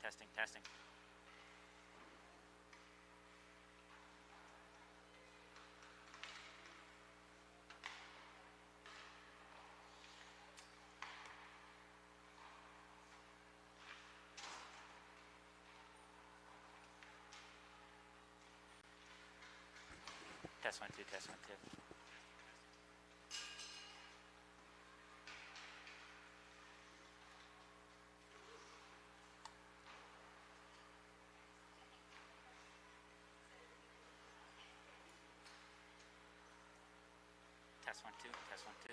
testing, testing. Test 1 2, test 1 2. Test 1 2, test 1 2.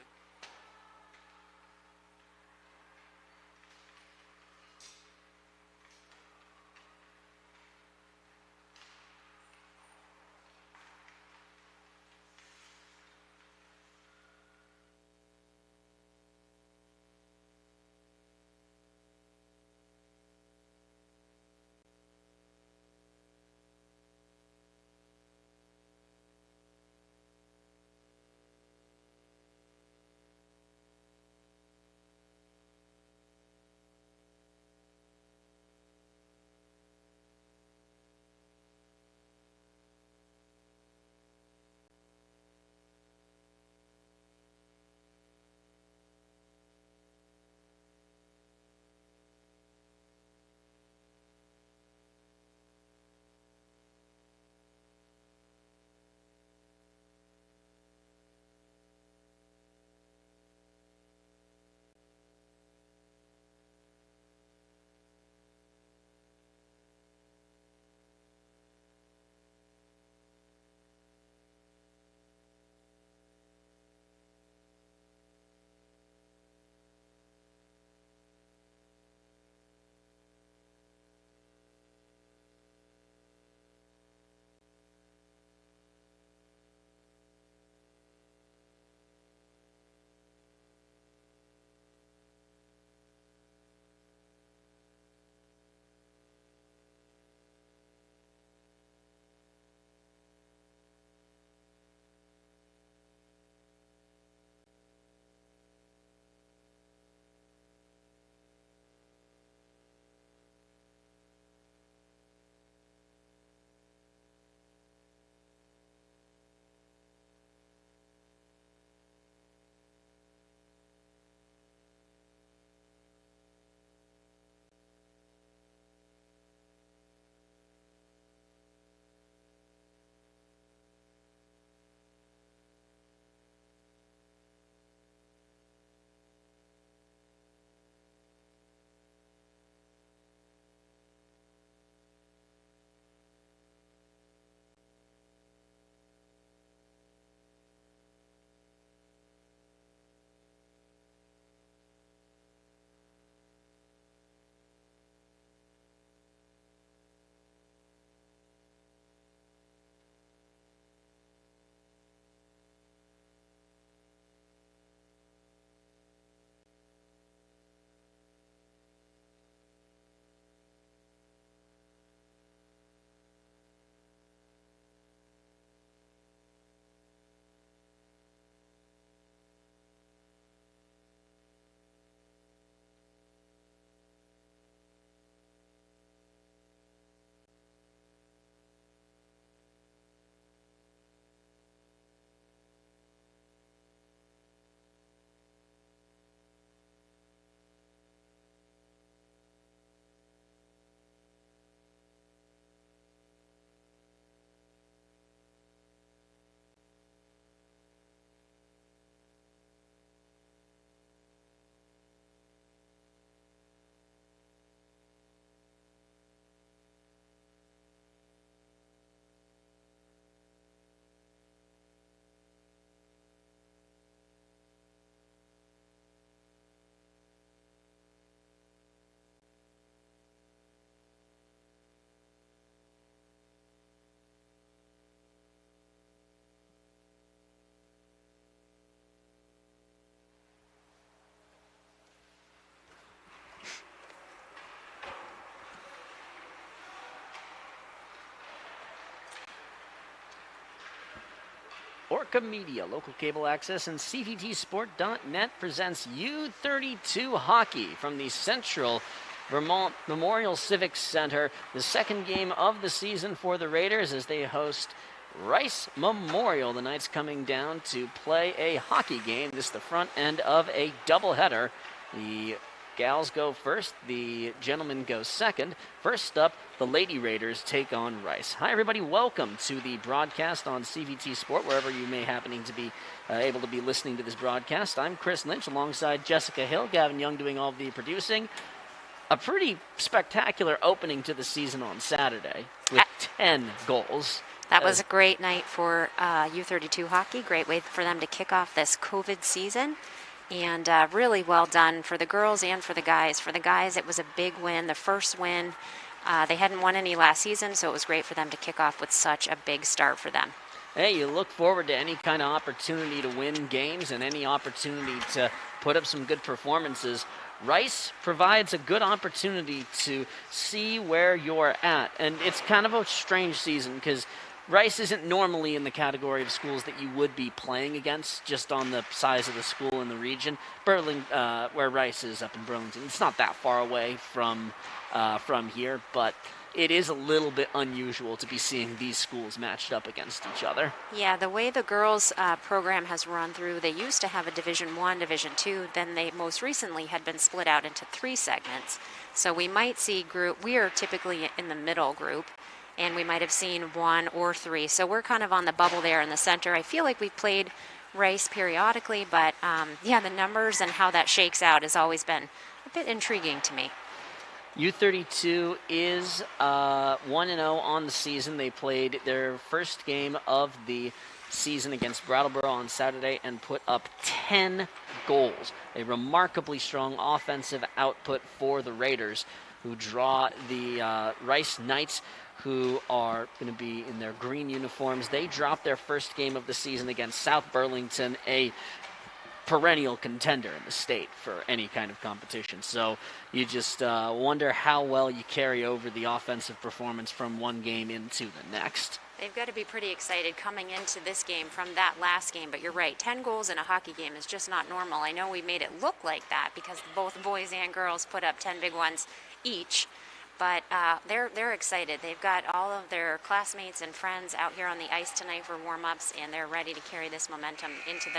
Orca Media, local cable access, and CVTsport.net presents U-32 hockey from the Central Vermont Memorial Civic Center, the second game of the season for the Raiders as they host Rice Memorial. The Knights coming down to play a hockey game. This is the front end of a doubleheader. The gals go first, the gentlemen go second. First up, the Lady Raiders take on Rice. Hi everybody, welcome to the broadcast on CVT Sport, wherever you may happening to be able to be listening to this broadcast. I'm Chris Lynch alongside Jessica Hill, Gavin Young doing all of the producing. A pretty spectacular opening to the season on Saturday with 10 goals. That was a great night for U-32 hockey. Great way for them to kick off this COVID season. And really well done for the girls and for the guys. For the guys, it was a big win, the first win. They hadn't won any last season, so it was great for them to kick off with such a big start for them. Hey, you look forward to any kind of opportunity to win games and any opportunity to put up some good performances. Rice provides a good opportunity to see where you're at. And it's kind of a strange season because Rice isn't normally in the category of schools that you would be playing against just on the size of the school in the region. Where Rice is up in Burlington, it's not that far away from here, but it is a little bit unusual to be seeing these schools matched up against each other. Yeah, the way the girls program has run through, they used to have a Division I, Division II, then they most recently had been split out into 3 segments. So we might see we are typically in the middle group, and we might have seen 1 or 3. So we're kind of on the bubble there in the center. I feel like we've played Rice periodically, but yeah, the numbers and how that shakes out has always been a bit intriguing to me. U-32 is 1-0 on the season. They played their first game of the season against Brattleboro on Saturday and put up 10 goals. A remarkably strong offensive output for the Raiders, who draw the Rice Knights, who are going to be in their green uniforms. They dropped their first game of the season against South Burlington, a perennial contender in the state for any kind of competition. So you just wonder how well you carry over the offensive performance from one game into the next. They've got to be pretty excited coming into this game from that last game, but you're right, 10 goals in a hockey game is just not normal. I know we made it look like that because both boys and girls put up 10 big ones each, but they're excited. They've got all of their classmates and friends out here on the ice tonight for warm-ups, and they're ready to carry this momentum into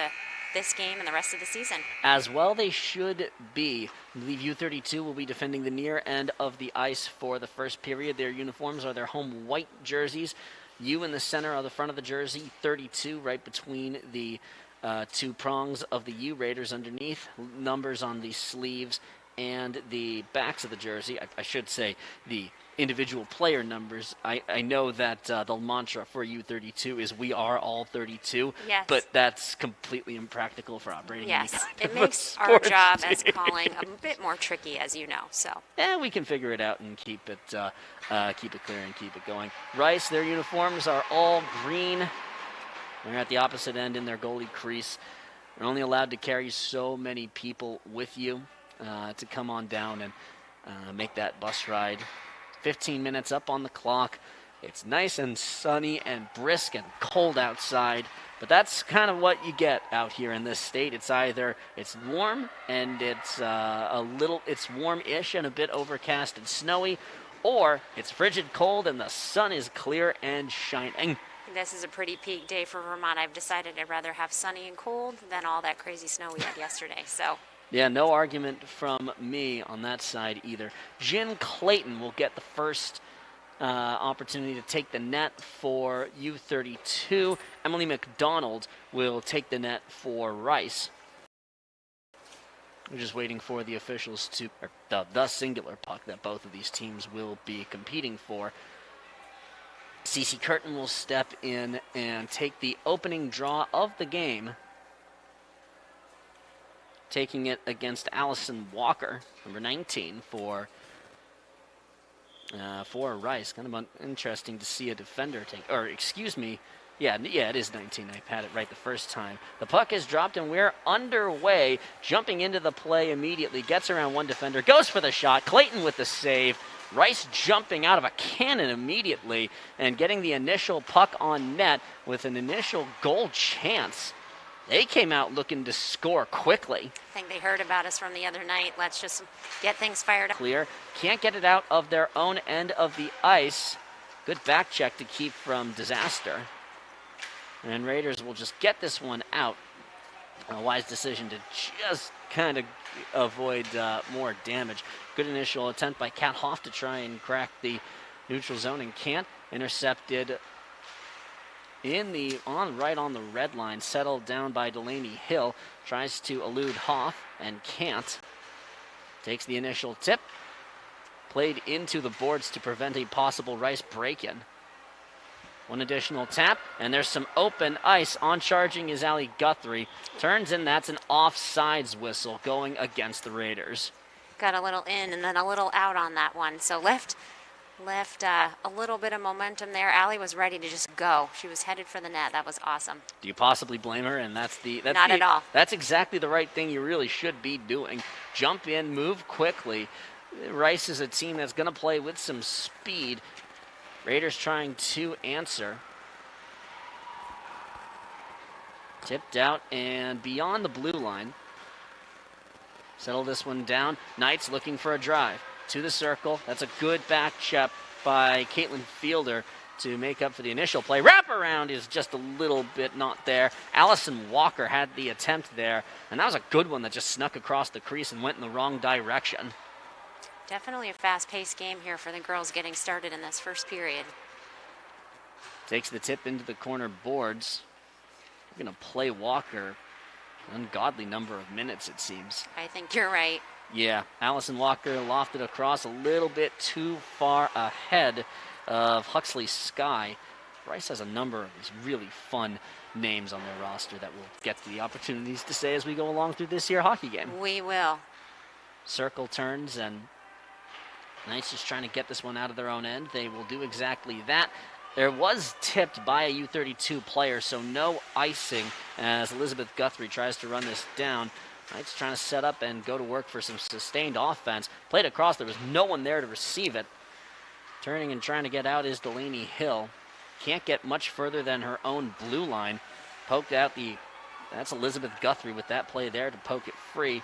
this game and the rest of the season. As well they should be. I believe U-32 will be defending the near end of the ice for the first period. Their uniforms are their home white jerseys. U in the center of the front of the jersey, 32 right between the 2 prongs of the U Raiders underneath. Numbers on the sleeves and the backs of the jersey. I should say the individual player numbers. I know that the mantra for U-32 is we are all 32, yes, but that's completely impractical for operating. Yes, it makes our job as calling a bit more tricky, as you know. So yeah, we can figure it out and keep it clear and keep it going. Rice, their uniforms are all green. They're at the opposite end in their goalie crease. They're only allowed to carry so many people with you to come on down and make that bus ride. 15 minutes up on the clock. It's nice and sunny and brisk and cold outside, but that's kind of what you get out here in this state. It's either it's warm and it's it's warm-ish and a bit overcast and snowy, or it's frigid cold and the sun is clear and shining. this is a pretty peak day for Vermont. I've decided I'd rather have sunny and cold than all that crazy snow we had yesterday. So yeah, no argument from me on that side either. Jen Clayton will get the first opportunity to take the net for U-32. Emily McDonald will take the net for Rice. We're just waiting for the officials to, or the singular puck that both of these teams will be competing for. Cece Curtin will step in and take the opening draw of the game, taking it against Allison Walker, number 19 for Rice. Kind of interesting to see a defender take, or excuse me, yeah, it is 19. I had it right the first time. The puck is dropped and we're underway. Jumping into the play immediately, gets around one defender, goes for the shot. Clayton with the save. Rice jumping out of a cannon immediately and getting the initial puck on net with an initial goal chance. They came out looking to score quickly. I think they heard about us from the other night. Let's just get things fired up. Clear. Can't get it out of their own end of the ice. Good back check to keep from disaster. And Raiders will just get this one out. A wise decision to just kind of avoid more damage. Good initial attempt by Kat Hoff to try and crack the neutral zone and can't. Intercepted right on the red line, settled down by Delaney Hill. Tries to elude Hoff and can't. Takes the initial tip. Played into the boards to prevent a possible Rice break-in. One additional tap, and there's some open ice. On charging is Ali Guthrie. Turns in, that's an offsides whistle going against the Raiders. Got a little in and then a little out on that one. So left a little bit of momentum there. Ali was ready to just go. She was headed for the net. That was awesome. Do you possibly blame her? And that's Not at all. That's exactly the right thing you really should be doing. Jump in, move quickly. Rice is a team that's going to play with some speed. Raiders trying to answer. Tipped out and beyond the blue line. Settle this one down. Knights looking for a drive. To the circle. That's a good back check by Caitlin Fielder to make up for the initial play. Wraparound is just a little bit not there. Allison Walker had the attempt there, and that was a good one that just snuck across the crease and went in the wrong direction. Definitely a fast-paced game here for the girls getting started in this first period. Takes the tip into the corner boards. We're going to play Walker an ungodly number of minutes, it seems. I think you're right. Yeah, Allison Walker lofted across a little bit too far ahead of Huxley Sky. Rice has a number of these really fun names on their roster that we'll get to the opportunities to say as we go along through this here hockey game. We will. Circle turns, and Knights just trying to get this one out of their own end. They will do exactly that. There was tipped by a U-32 player, so no icing as Elizabeth Guthrie tries to run this down. Knights trying to set up and go to work for some sustained offense. Played across, there was no one there to receive it. Turning and trying to get out is Delaney Hill. Can't get much further than her own blue line. Poked out that's Elizabeth Guthrie with that play there to poke it free.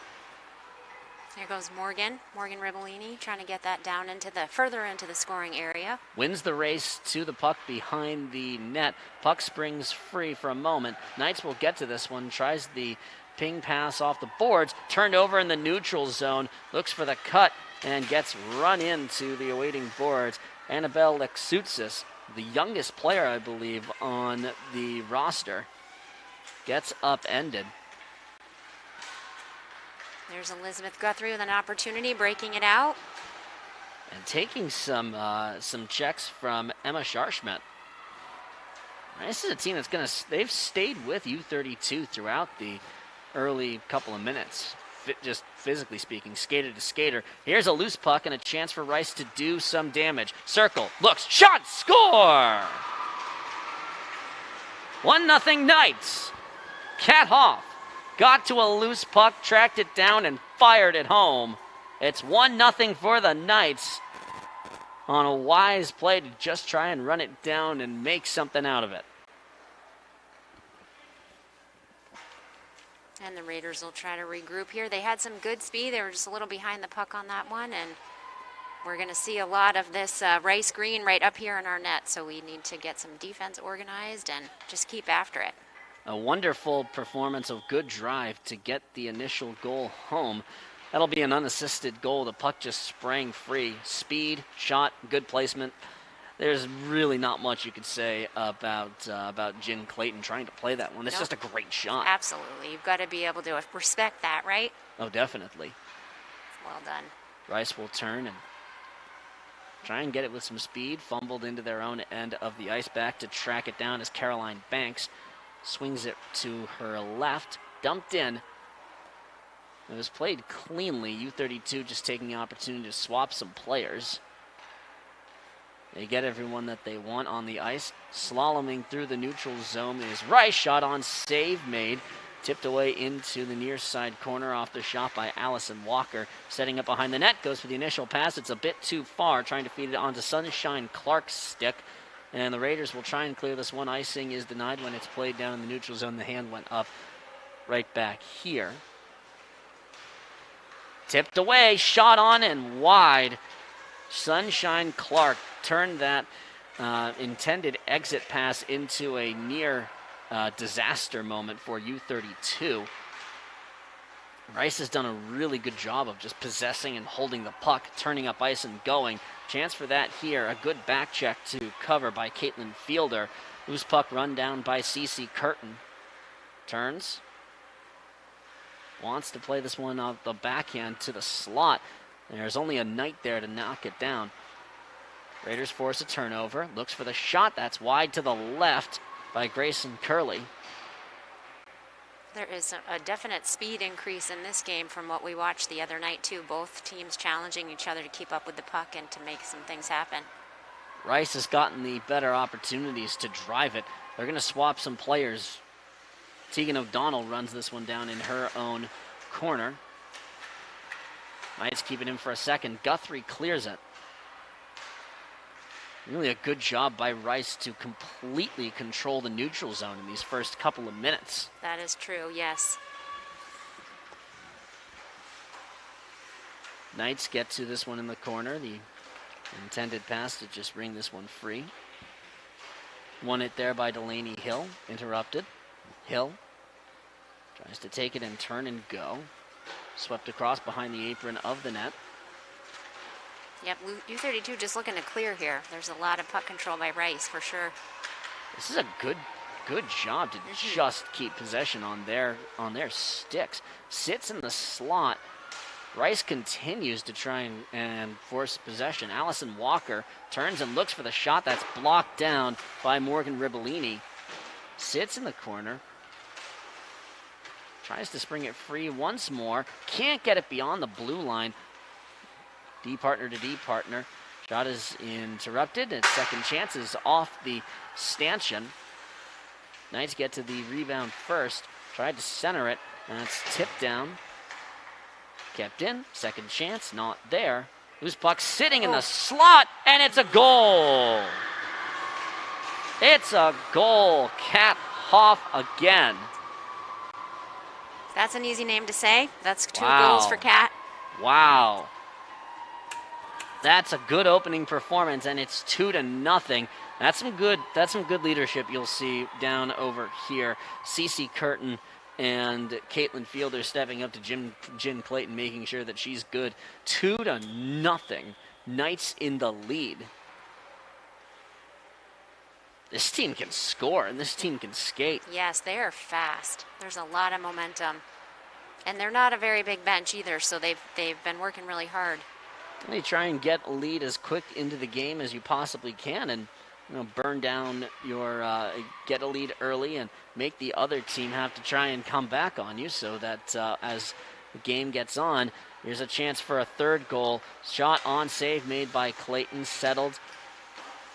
There goes Morgan Ribellini trying to get that down further into the scoring area. Wins the race to the puck behind the net. Puck springs free for a moment. Knights will get to this one. Tries the ping pass off the boards. Turned over in the neutral zone. Looks for the cut and gets run into the awaiting boards. Annabelle Lexutsis, the youngest player, I believe, on the roster, gets upended. There's Elizabeth Guthrie with an opportunity, breaking it out. And taking some checks from Emma Scharschmidt. This is a team that's they've stayed with U-32 throughout the early couple of minutes. Just physically speaking, skater to skater. Here's a loose puck and a chance for Rice to do some damage. Circle, looks, shot, score! 1-0 Knights. Kat Hoff got to a loose puck, tracked it down, and fired it home. It's 1-0 for the Knights on a wise play to just try and run it down and make something out of it. And the Raiders will try to regroup here. They had some good speed. They were just a little behind the puck on that one, and we're going to see a lot of this Rice green right up here in our net, so we need to get some defense organized and just keep after it. A wonderful performance of good drive to get the initial goal home. That'll be an unassisted goal. The puck just sprang free. Speed, shot, good placement. There's really not much you could say about Jen Clayton trying to play that one. It's just a great shot. Absolutely. You've got to be able to respect that, right? Oh, definitely. Well done. Rice will turn and try and get it with some speed. Fumbled into their own end of the ice. Back to track it down as Caroline Banks swings it to her left. Dumped in. It was played cleanly. U-32 just taking the opportunity to swap some players. They get everyone that they want on the ice. Slaloming through the neutral zone is Rice. Shot on save made. Tipped away into the near side corner off the shot by Allison Walker. Setting up behind the net. Goes for the initial pass. It's a bit too far. Trying to feed it onto Sunshine Clark's stick. And the Raiders will try and clear this one. Icing is denied when it's played down in the neutral zone. The hand went up. right back here. Tipped away, shot on and wide. Sunshine Clark turned that intended exit pass into a near disaster moment for U-32. Rice has done a really good job of just possessing and holding the puck, turning up ice and going. Chance for that here. A good back check to cover by Caitlin Fielder. Loose puck run down by Cece Curtin. Turns. Wants to play this one off the backhand to the slot. There's only a Knight there to knock it down. Raiders force a turnover. Looks for the shot. That's wide to the left by Grayson Curley. There is a definite speed increase in this game from what we watched the other night, too. Both teams challenging each other to keep up with the puck and to make some things happen. Rice has gotten the better opportunities to drive it. They're going to swap some players. Tegan O'Donnell runs this one down in her own corner. Knights keep it in for a second. Guthrie clears it. Really a good job by Rice to completely control the neutral zone in these first couple of minutes. That is true, yes. Knights get to this one in the corner. The intended pass to just ring this one free. Won it there by Delaney Hill. Interrupted. Hill tries to take it and turn and go. Swept across behind the apron of the net. Yep, U-32 just looking to clear here. There's a lot of puck control by Rice, for sure. This is a good job to just keep possession on their sticks. Sits in the slot. Rice continues to try and force possession. Allison Walker turns and looks for the shot. That's blocked down by Morgan Ribellini. Sits in the corner. Tries to spring it free once more. Can't get it beyond the blue line. D partner to D partner. Shot is interrupted. And second chance is off the stanchion. Knights get to the rebound first. Tried to center it. And it's tipped down. Kept in. Second chance. Not there. Loose puck sitting in the slot. And it's a goal. It's a goal. Kat Hoff again. That's an easy name to say. That's two goals for Kat. Wow. That's a good opening performance, and it's 2-0. That's some good leadership you'll see down over here. Cece Curtin and Caitlin Fielder stepping up to Jen Clayton, making sure that she's good. 2-0. Knights in the lead. This team can score, and this team can skate. Yes, they are fast. There's a lot of momentum. And they're not a very big bench either, so they've been working really hard. They try and get a lead as quick into the game as you possibly can, and burn down your get a lead early and make the other team have to try and come back on you, so that as the game gets on, here's a chance for a third goal. Shot on save made by Clayton, settled.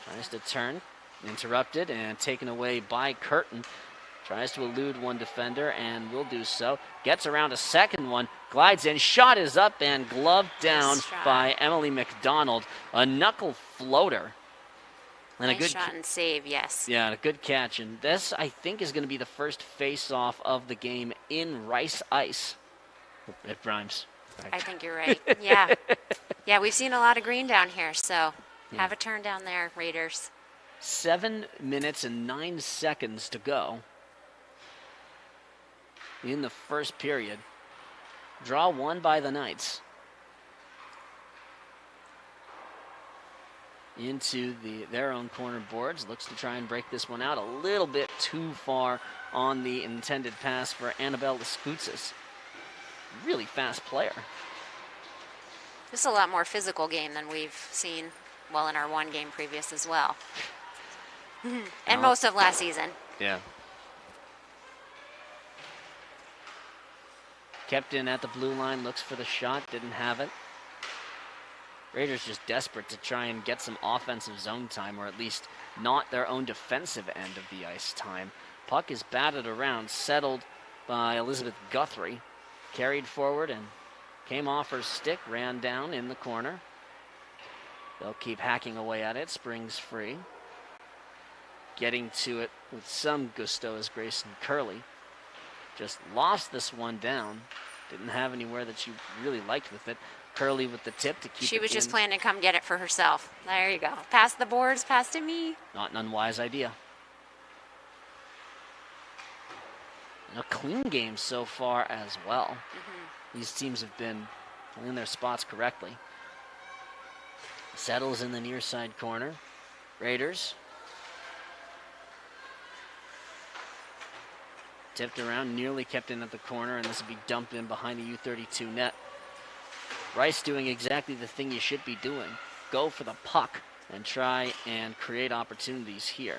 Tries to turn, interrupted and taken away by Curtin. Tries to elude one defender and will do so. Gets around a second one. Glides in. Shot is up and gloved down by Emily McDonald. A knuckle floater. And nice shot and save, yes. Yeah, a good catch. And this, I think, is going to be the first face-off of the game in Rice Ice. It rhymes. I think you're right. Yeah. Yeah, we've seen a lot of green down here, so have a turn down there, Raiders. 7 minutes and 9 seconds to go in the first period. Draw one by the Knights. Into their own corner boards. Looks to try and break this one out. A little bit too far on the intended pass for Annabelle Laskoutzis. Really fast player. This is a lot more physical game than we've seen, well, in our one game previous as well. And most of last season. Yeah. Kept in at the blue line, looks for the shot, didn't have it. Raiders just desperate to try and get some offensive zone time, or at least not their own defensive end of the ice time. Puck is batted around, settled by Elizabeth Guthrie. Carried forward and came off her stick, ran down in the corner. They'll keep hacking away at it, springs free. Getting to it with some gusto is Grayson Curley. just lost this one down. Didn't have anywhere that she really liked with it. Curley with the tip to keep it She was just in. planning to come get it for herself. There you go. Pass the boards, pass to me. Not an unwise idea. And a clean game so far as well. These teams have been in their spots correctly. Settles in the near side corner. Raiders. Tipped around, nearly kept in at the corner, and this will be dumped in behind the U-32 net. Rice doing exactly the thing you should be doing. Go for the puck and try and create opportunities here.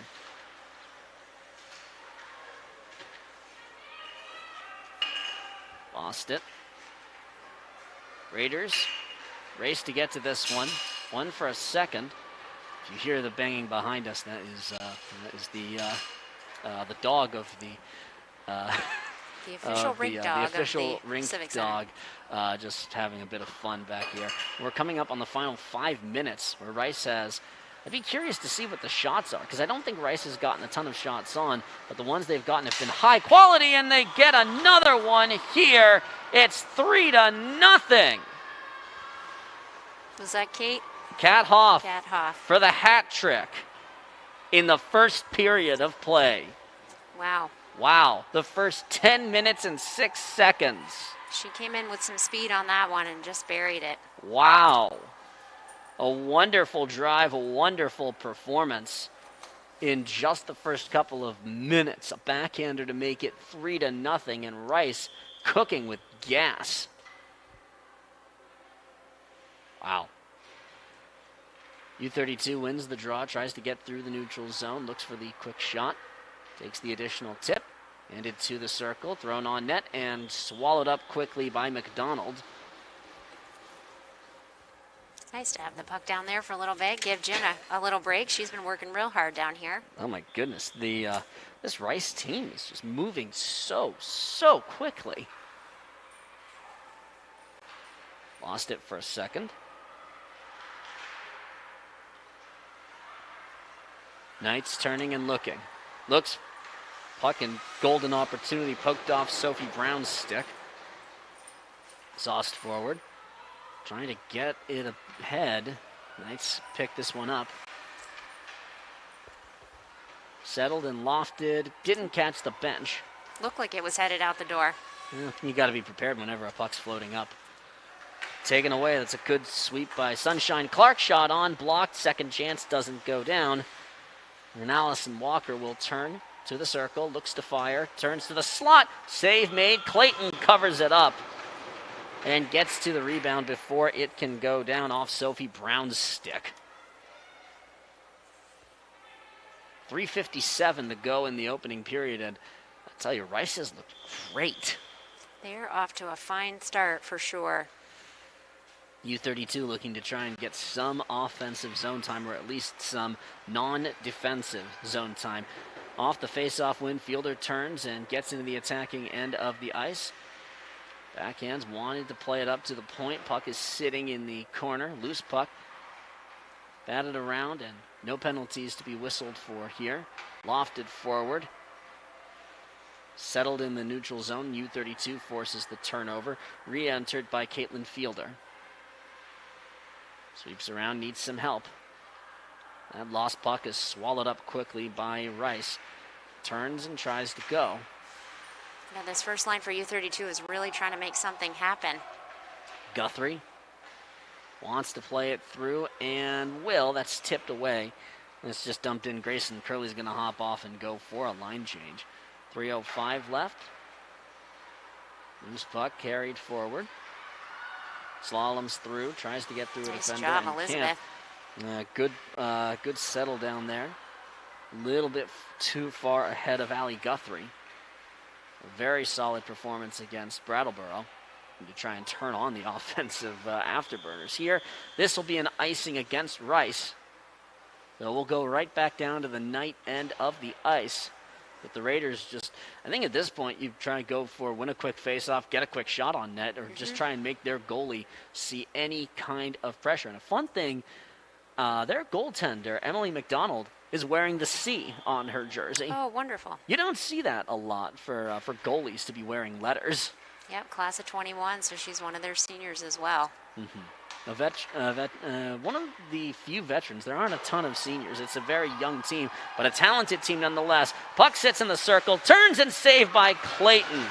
Lost it. Raiders race to get to this one. One for a second. If you hear the banging behind us, that is the dog of the The official rink dog the official of the rink Civic dog, Center. just having a bit of fun back here. We're coming up on the final 5 minutes where Rice has. I'd be curious to see what the shots are, because I don't think Rice has gotten a ton of shots on, but the ones they've gotten have been high quality, and they get another one here. It's 3-0. Was that Kate? Kat Hoff Kat Hoff. for the hat trick in the first period of play. Wow. Wow, the first 10 minutes and 6 seconds. She came in with some speed on that one and just buried it. Wow. A wonderful drive, a wonderful performance in just the first couple of minutes. A backhander to make it 3-0, and Rice cooking with gas. Wow. U-32 wins the draw, tries to get through the neutral zone, looks for the quick shot. Takes the additional tip, handed to the circle, thrown on net, and swallowed up quickly by McDonald. It's nice to have the puck down there for a little bit, give Jen a little break. She's been working real hard down here. Oh my goodness, this Rice team is just moving so quickly. Lost it for a second. Knights turning and looking. Looks, puck and golden opportunity poked off Sophie Brown's stick. Sauced forward, trying to get it ahead. Knights pick this one up. Settled and lofted, didn't catch the bench. Looked like it was headed out the door. Yeah, you got to be prepared whenever a puck's floating up. Taken away, that's a good sweep by Sunshine Clark. Shot on, blocked, second chance doesn't go down. And Allison Walker will turn to the circle, looks to fire, turns to the slot. Save made. Clayton covers it up and gets to the rebound before it can go down off Sophie Brown's stick. 3:57 to go in the opening period, and I tell you, Rice has looked great. They're off to a fine start for sure. U-32 looking to try and get some offensive zone time, or at least some non-defensive zone time. Off the face-off win, Fielder turns and gets into the attacking end of the ice. Backhands wanted to play it up to the point. Puck is sitting in the corner. Loose puck. Batted around, and no penalties to be whistled for here. Lofted forward. Settled in the neutral zone. U-32 forces the turnover. Re-entered by Caitlin Fielder. Sweeps around, needs some help. That lost puck is swallowed up quickly by Rice. Turns and tries to go. Now this first line for U-32 is really trying to make something happen. Guthrie wants to play it through and will. That's tipped away. It's just dumped in. Grayson Curley's going to hop off and go for a line change. 3:05 left. Loose puck carried forward. Slaloms through, tries to get through a Nice defender. job, and Elizabeth. Can't. Good settle down there. A little bit too far ahead of Allie Guthrie. A very solid performance against Brattleboro. To try and turn on the offensive afterburners here. This will be an icing against Rice. So we'll go right back down to the night end of the ice. But the Raiders just, I think at this point, you try and go for win a quick faceoff, get a quick shot on net, or just try and make their goalie see any kind of pressure. And a fun thing, their goaltender, Emily McDonald, is wearing the C on her jersey. Oh, wonderful. You don't see that a lot for goalies to be wearing letters. Yep, class of 21, so she's one of their seniors as well. One of the few veterans. There aren't a ton of seniors. It's a very young team, but a talented team nonetheless. Puck sits in the circle, turns and saved by Clayton.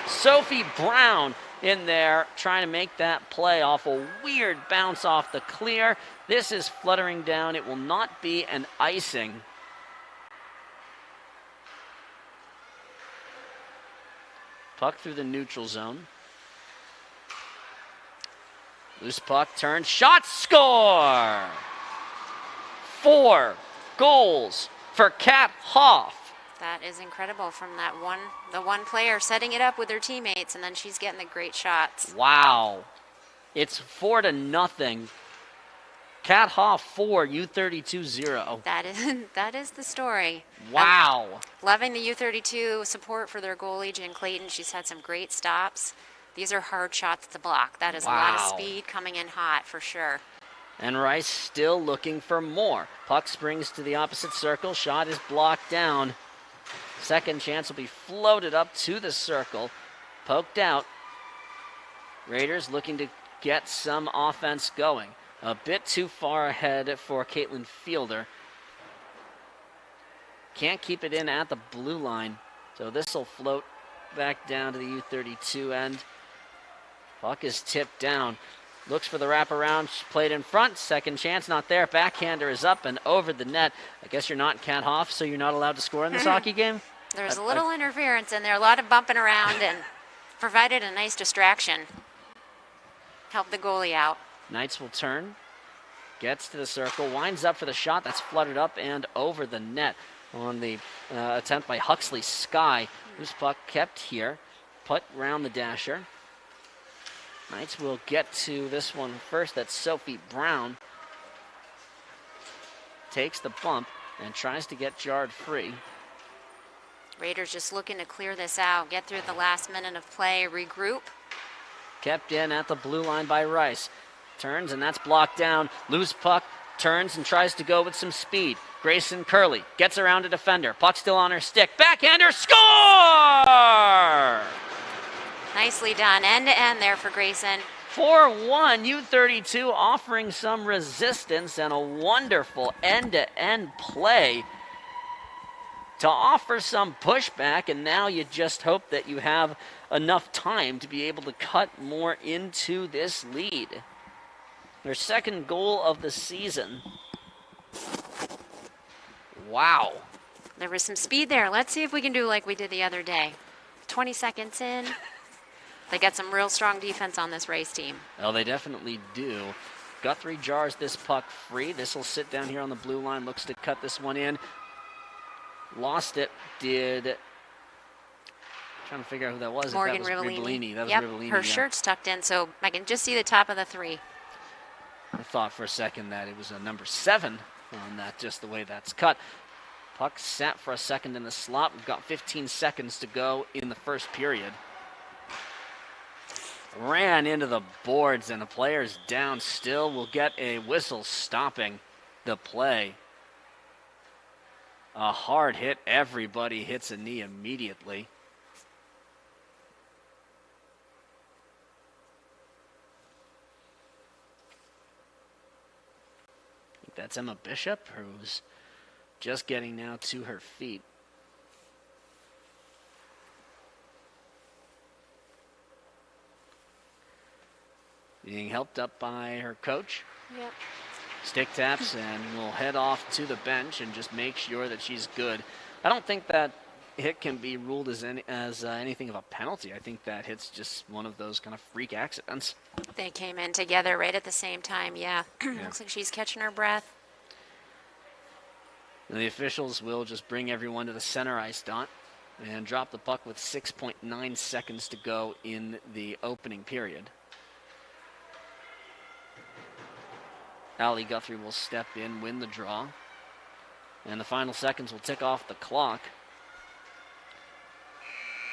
Sophie Brown in there trying to make that play off a weird bounce off the clear. This is fluttering down. It will not be an icing. Puck through the neutral zone. Loose puck, turn, shot, score! 4 goals for Kat Hoff. That is incredible from the one player setting it up with her teammates, and then she's getting the great shots. Wow. It's 4-0. Kat Hoff 4, U-32 0. That is the story. Wow. Loving the U-32 support for their goalie, Jen Clayton. She's had some great stops. These are hard shots to block. That is a lot of speed coming in hot for sure. And Rice still looking for more. Puck springs to the opposite circle. Shot is blocked down. Second chance will be floated up to the circle. Poked out. Raiders looking to get some offense going. A bit too far ahead for Caitlin Fielder. Can't keep it in at the blue line. So this will float back down to the U-32 end. Puck is tipped down. Looks for the wraparound. Played in front. Second chance, not there. Backhander is up and over the net. I guess you're not Kat Hoff, so you're not allowed to score in this hockey game? There's a little interference in there. A lot of bumping around and provided a nice distraction. Helped the goalie out. Knights will turn. Gets to the circle. Winds up for the shot. That's fluttered up and over the net on the attempt by Huxley Sky. Loose puck kept here. Put round the dasher. Knights will get to this one first. That's Sophie Brown. Takes the bump and tries to get jarred free. Raiders just looking to clear this out, get through the last minute of play, regroup. Kept in at the blue line by Rice. Turns and that's blocked down. Loose puck, turns and tries to go with some speed. Grayson Curley gets around a defender. Puck still on her stick. Backhander, score! Nicely done, end to end there for Grayson. 4-1, U-32 offering some resistance and a wonderful end-to-end play to offer some pushback, and now you just hope that you have enough time to be able to cut more into this lead. Their second goal of the season. Wow. There was some speed there. Let's see if we can do like we did the other day. 20 seconds in. They got some real strong defense on this race team. Oh, they definitely do. Guthrie jars this puck free. This will sit down here on the blue line. Looks to cut this one in. Lost it. Trying to figure out who that was. Morgan That was Rivellini. That was Yep, Rivellini, her yeah. shirt's tucked in, so I can just see the top of the 3. I thought for a second that it was a number 7 on that, just the way that's cut. Puck sat for a second in the slot. We've got 15 seconds to go in the first period. Ran into the boards, and the players down still will get a whistle stopping the play. A hard hit. Everybody hits a knee immediately. I think that's Emma Bishop, who's just getting now to her feet. Being helped up by her coach. Yep. Stick taps and will head off to the bench and just make sure that she's good. I don't think that hit can be ruled as anything of a penalty. I think that hit's just one of those kind of freak accidents. They came in together right at the same time, yeah. Looks like she's catching her breath. And the officials will just bring everyone to the center ice dot and drop the puck with 6.9 seconds to go in the opening period. Allie Guthrie will step in, win the draw. And the final seconds will tick off the clock.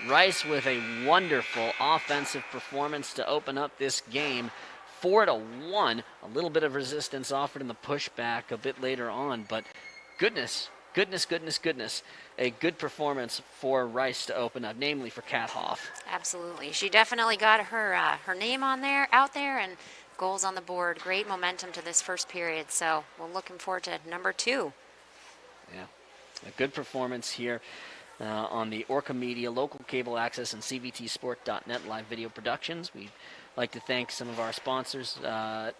Rice with a wonderful offensive performance to open up this game. 4-1. A little bit of resistance offered in the pushback a bit later on, but goodness. A good performance for Rice to open up, namely for Kat Hoff. Absolutely. She definitely got her name out there, and goals on the board. Great momentum to this first period. So we're looking forward to number 2. Yeah, a good performance here on the Orca Media, local cable access, and CVTsport.net live video productions. We'd like to thank some of our sponsors,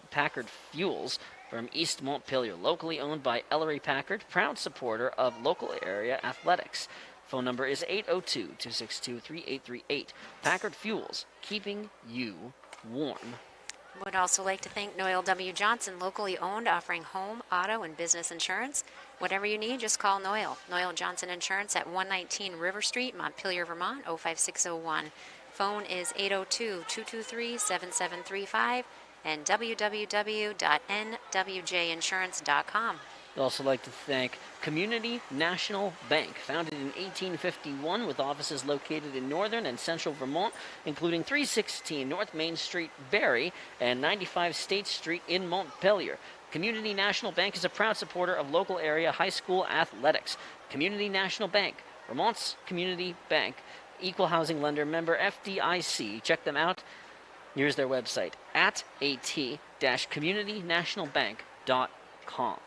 Packard Fuels from East Montpelier, locally owned by Ellery Packard, proud supporter of local area athletics. Phone number is 802-262-3838. Packard Fuels, keeping you warm. Would also like to thank Noel W. Johnson, locally owned, offering home, auto, and business insurance. Whatever you need, just call Noel. Noel Johnson Insurance at 119 River Street, Montpelier, Vermont, 05601. Phone is 802-223-7735 and www.nwjinsurance.com. We'd also like to thank Community National Bank, founded in 1851 with offices located in northern and central Vermont, including 316 North Main Street, Barrie, and 95 State Street in Montpelier. Community National Bank is a proud supporter of local area high school athletics. Community National Bank, Vermont's community bank, equal housing lender, member FDIC. Check them out. Here's their website, at at-communitynationalbank.com.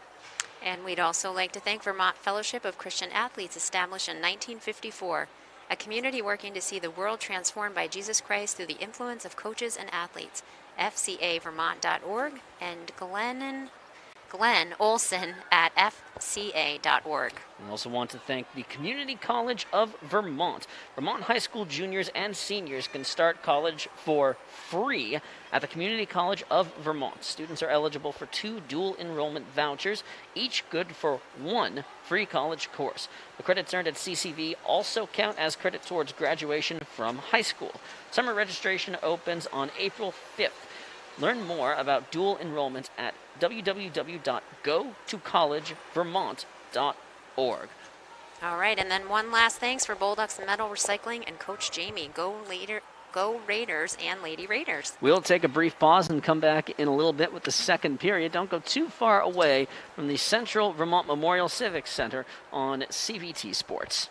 And we'd also like to thank Vermont Fellowship of Christian Athletes, established in 1954, a community working to see the world transformed by Jesus Christ through the influence of coaches and athletes. FCAvermont.org, and Glenn Olson at FCA.org. We also want to thank the Community College of Vermont. Vermont high school juniors and seniors can start college for free at the Community College of Vermont. Students are eligible for 2 dual enrollment vouchers, each good for 1 free college course. The credits earned at CCV also count as credit towards graduation from high school. Summer registration opens on April 5th. Learn more about dual enrollment at www.gotocollegevermont.org. All right, and then one last thanks for Bulldogs Metal Recycling and Coach Jamie. Go Raiders and Lady Raiders. We'll take a brief pause and come back in a little bit with the second period. Don't go too far away from the Central Vermont Memorial Civic Center on CVT Sports.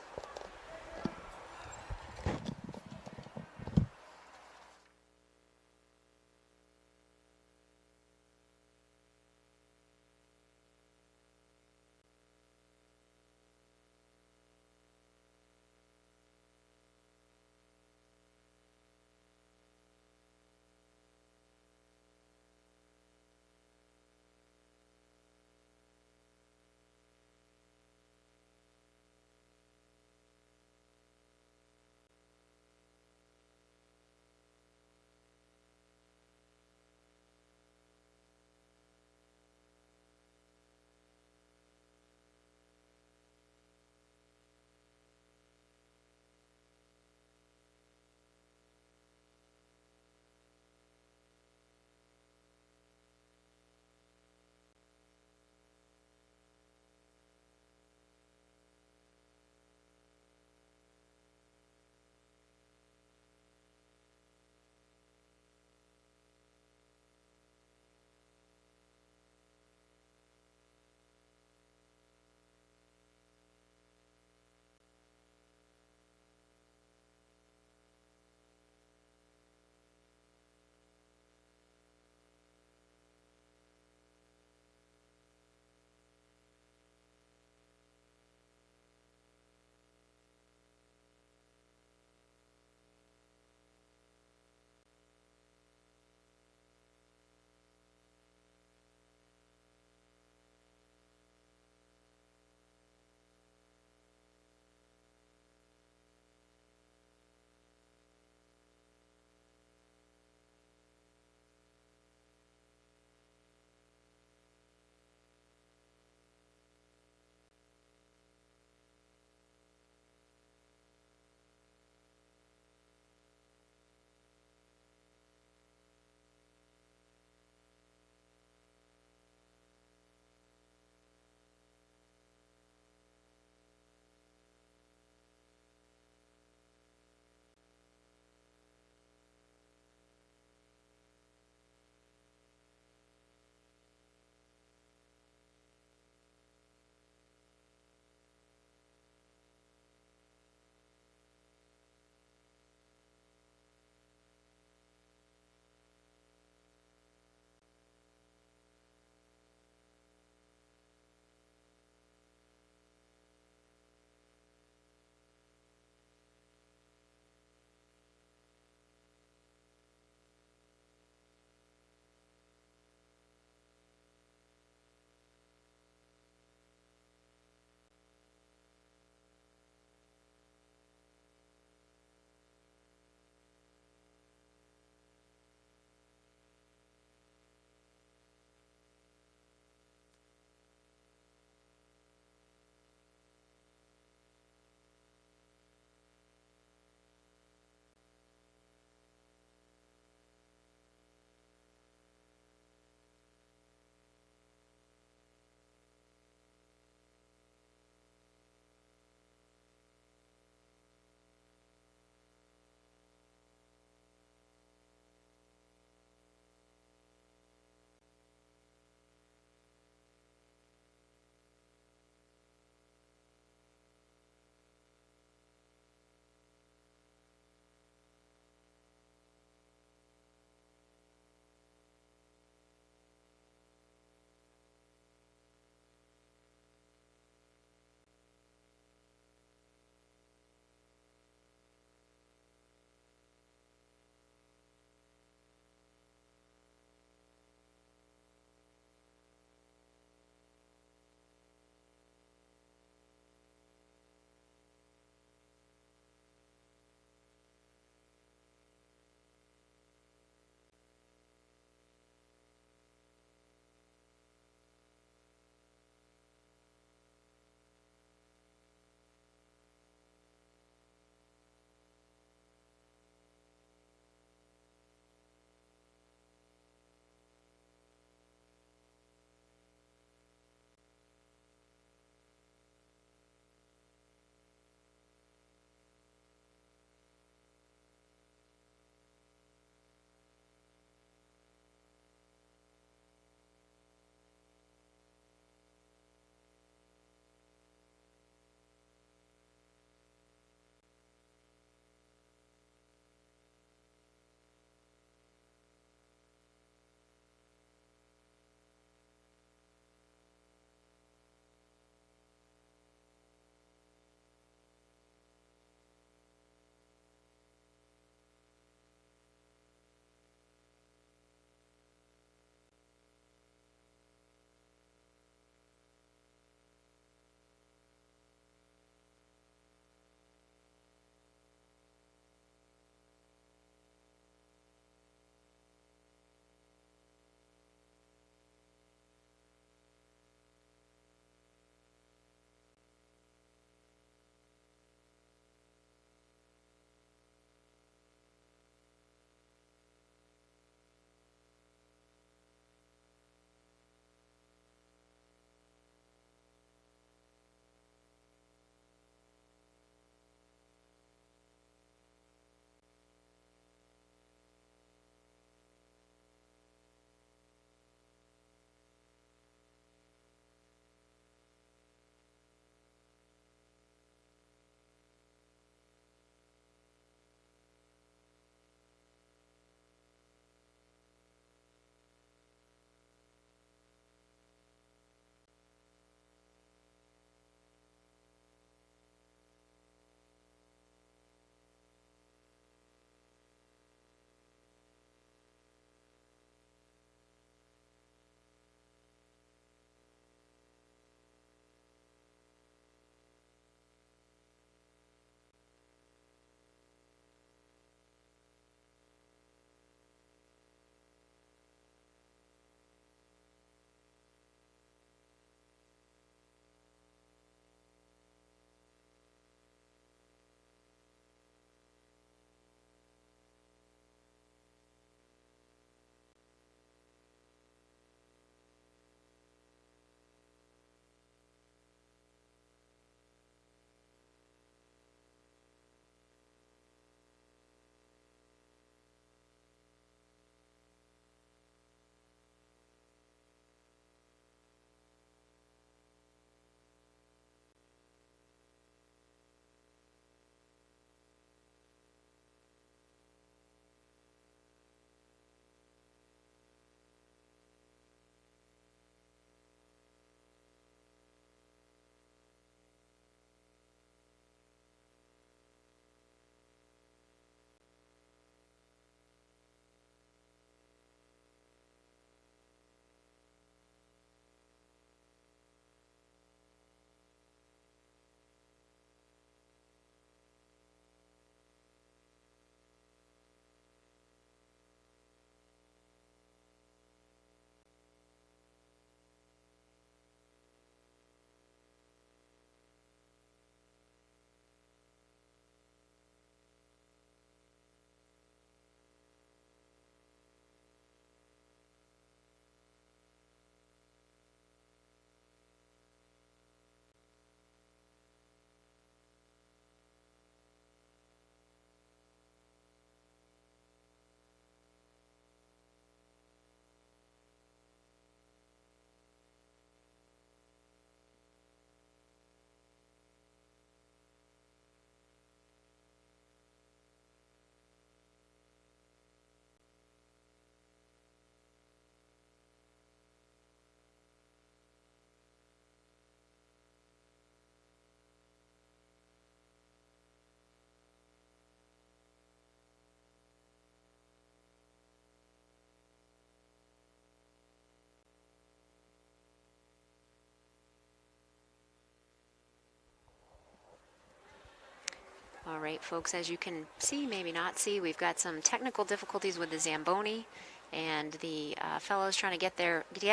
right, folks, as you can see, maybe not see, we've got some technical difficulties with the Zamboni, and the fellows trying to get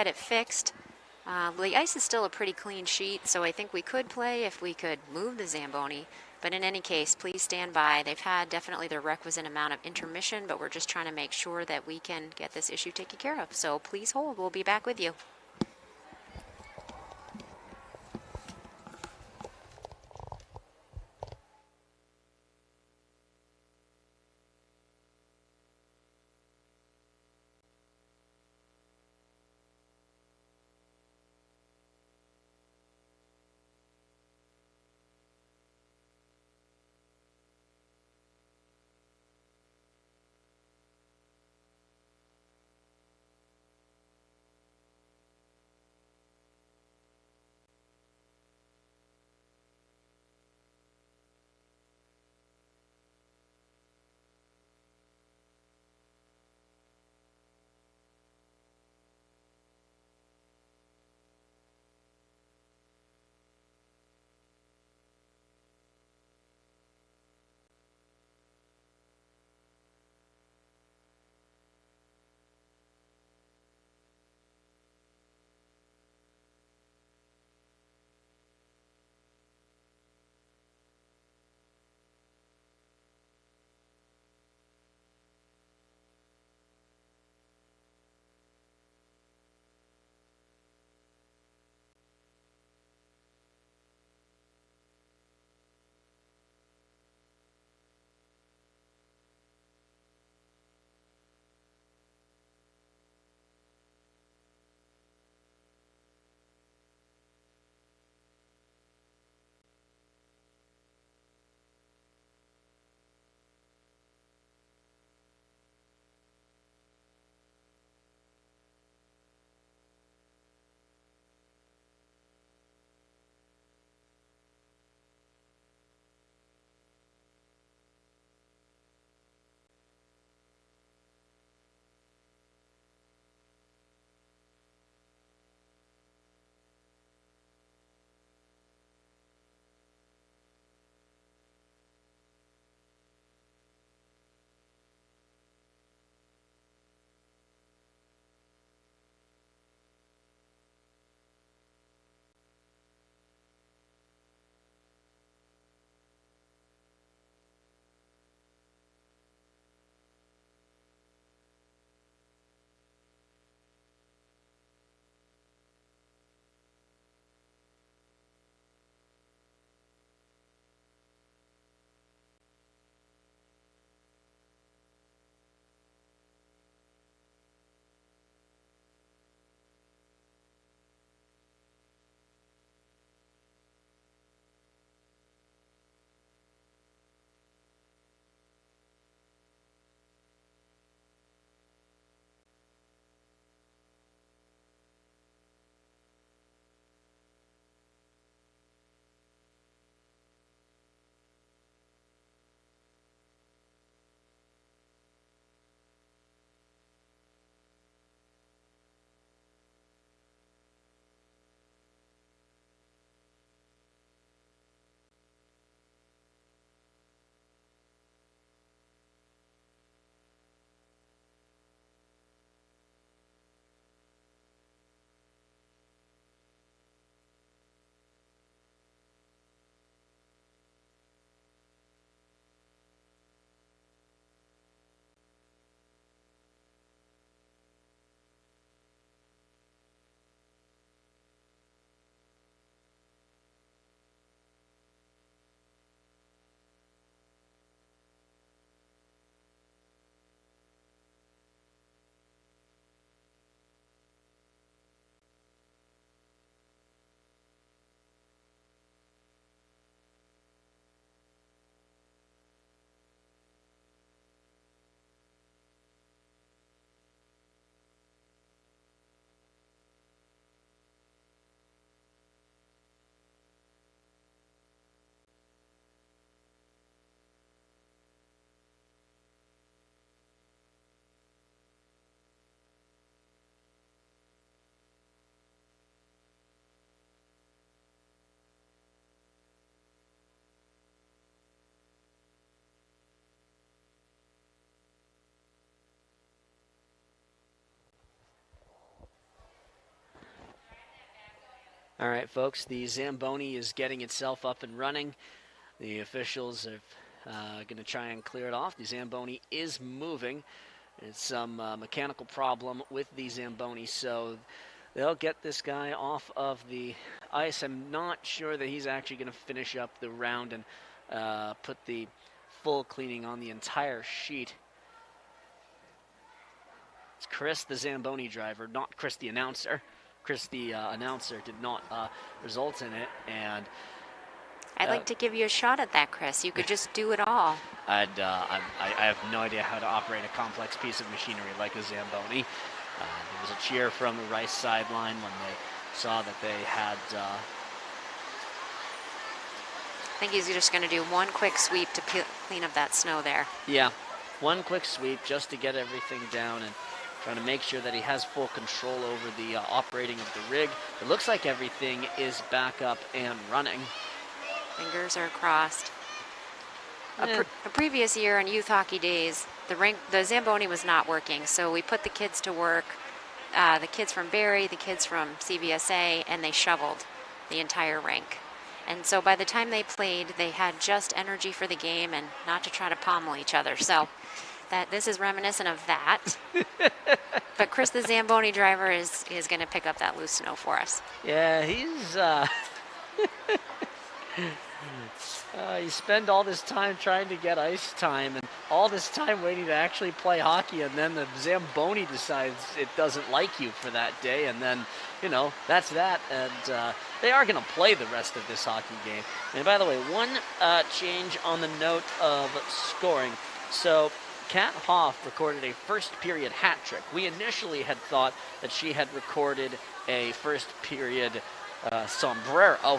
it fixed. The ice is still a pretty clean sheet, so I think we could play if we could move the Zamboni. But in any case, please stand by. They've had definitely the requisite amount of intermission, but we're just trying to make sure that we can get this issue taken care of. So please hold. We'll be back with you. All right, folks, the Zamboni is getting itself up and running. The officials are going to try and clear it off. The Zamboni is moving. It's some mechanical problem with the Zamboni, so they'll get this guy off of the ice. I'm not sure that he's actually going to finish up the round and put the full cleaning on the entire sheet. It's Chris, the Zamboni driver, not Chris, the announcer. Chris, the announcer, did not result in it, and I'd like to give you a shot at that, Chris. You could just do it all. I have no idea how to operate a complex piece of machinery like a Zamboni. There was a cheer from the Rice sideline when they saw that they had... I think he's just going to do one quick sweep to clean up that snow there. Yeah, one quick sweep just to get everything down and trying to make sure that he has full control over the operating of the rig. It looks like everything is back up and running. Fingers are crossed. A previous year in youth hockey days, the Zamboni was not working, so we put the kids to work, the kids from Barrie, the kids from CVSA, and they shoveled the entire rink. And so by the time they played, they had just energy for the game and not to try to pommel each other. So this is reminiscent of that. But Chris, the Zamboni driver, is going to pick up that loose snow for us. Yeah, he's... you spend all this time trying to get ice time and all this time waiting to actually play hockey, and then the Zamboni decides it doesn't like you for that day, and then, that's that. And they are going to play the rest of this hockey game. And by the way, one change on the note of scoring. So Kat Hoff recorded a first period hat trick. We initially had thought that she had recorded a first period sombrero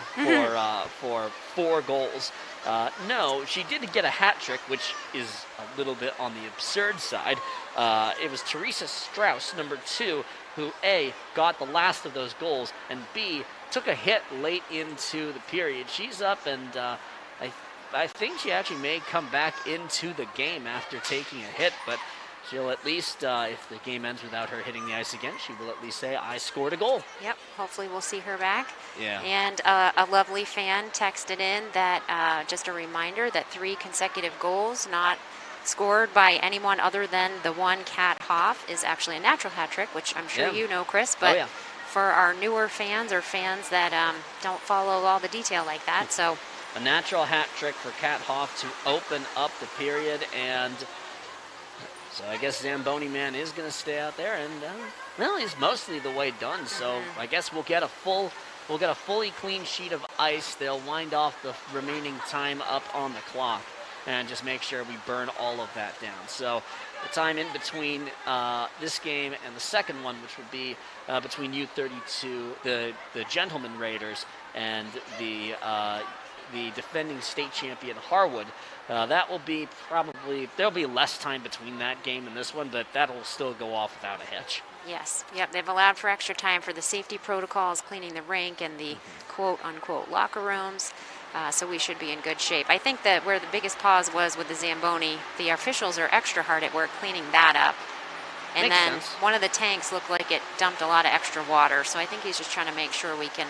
for 4 goals. No, she did get a hat trick, which is a little bit on the absurd side. It was Teresa Strauss, number 2, who A, got the last of those goals, and B, took a hit late into the period. She's up, and I think she actually may come back into the game after taking a hit, but she'll at least, if the game ends without her hitting the ice again, she will at least say, I scored a goal. Yep, hopefully we'll see her back. Yeah. And a lovely fan texted in that just a reminder that 3 consecutive goals not scored by anyone other than the one Kat Hoff is actually a natural hat trick, which I'm sure you know, Chris, but for our newer fans or fans that don't follow all the detail like that, so... A natural hat trick for Kat Hoff to open up the period, and so I guess Zamboni man is going to stay out there, and well, he's mostly the way done. So I guess we'll get a fully clean sheet of ice. They'll wind off the remaining time up on the clock, and just make sure we burn all of that down. So the time in between this game and the second one, which would be between U-32, the Gentleman Raiders, and the defending state champion Harwood. That will be there'll be less time between that game and this one, but that'll still go off without a hitch. Yes, yep, they've allowed for extra time for the safety protocols, cleaning the rink and the quote-unquote locker rooms, so we should be in good shape. I think that where the biggest pause was with the Zamboni, the officials are extra hard at work cleaning that up. And Makes then sense. One of the tanks looked like it dumped a lot of extra water, so I think he's just trying to make sure we can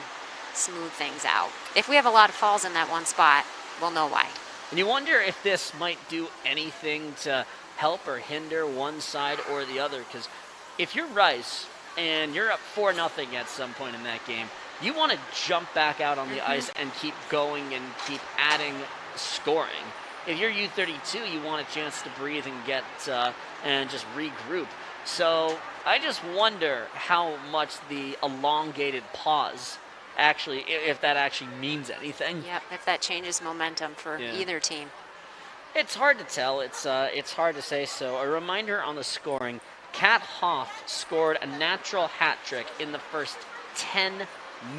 smooth things out. If we have a lot of falls in that one spot, we'll know why. And you wonder if this might do anything to help or hinder one side or the other, because if you're Rice and you're up 4-0 at some point in that game, you want to jump back out on the ice and keep going and keep adding scoring. If you're U-32, you want a chance to breathe and get and just regroup. So I just wonder how much the elongated pause actually, if that actually means anything. Yep, if that changes momentum for either team. It's hard to tell. It's hard to say. So a reminder on the scoring: Kat Hoff scored a natural hat trick in the first 10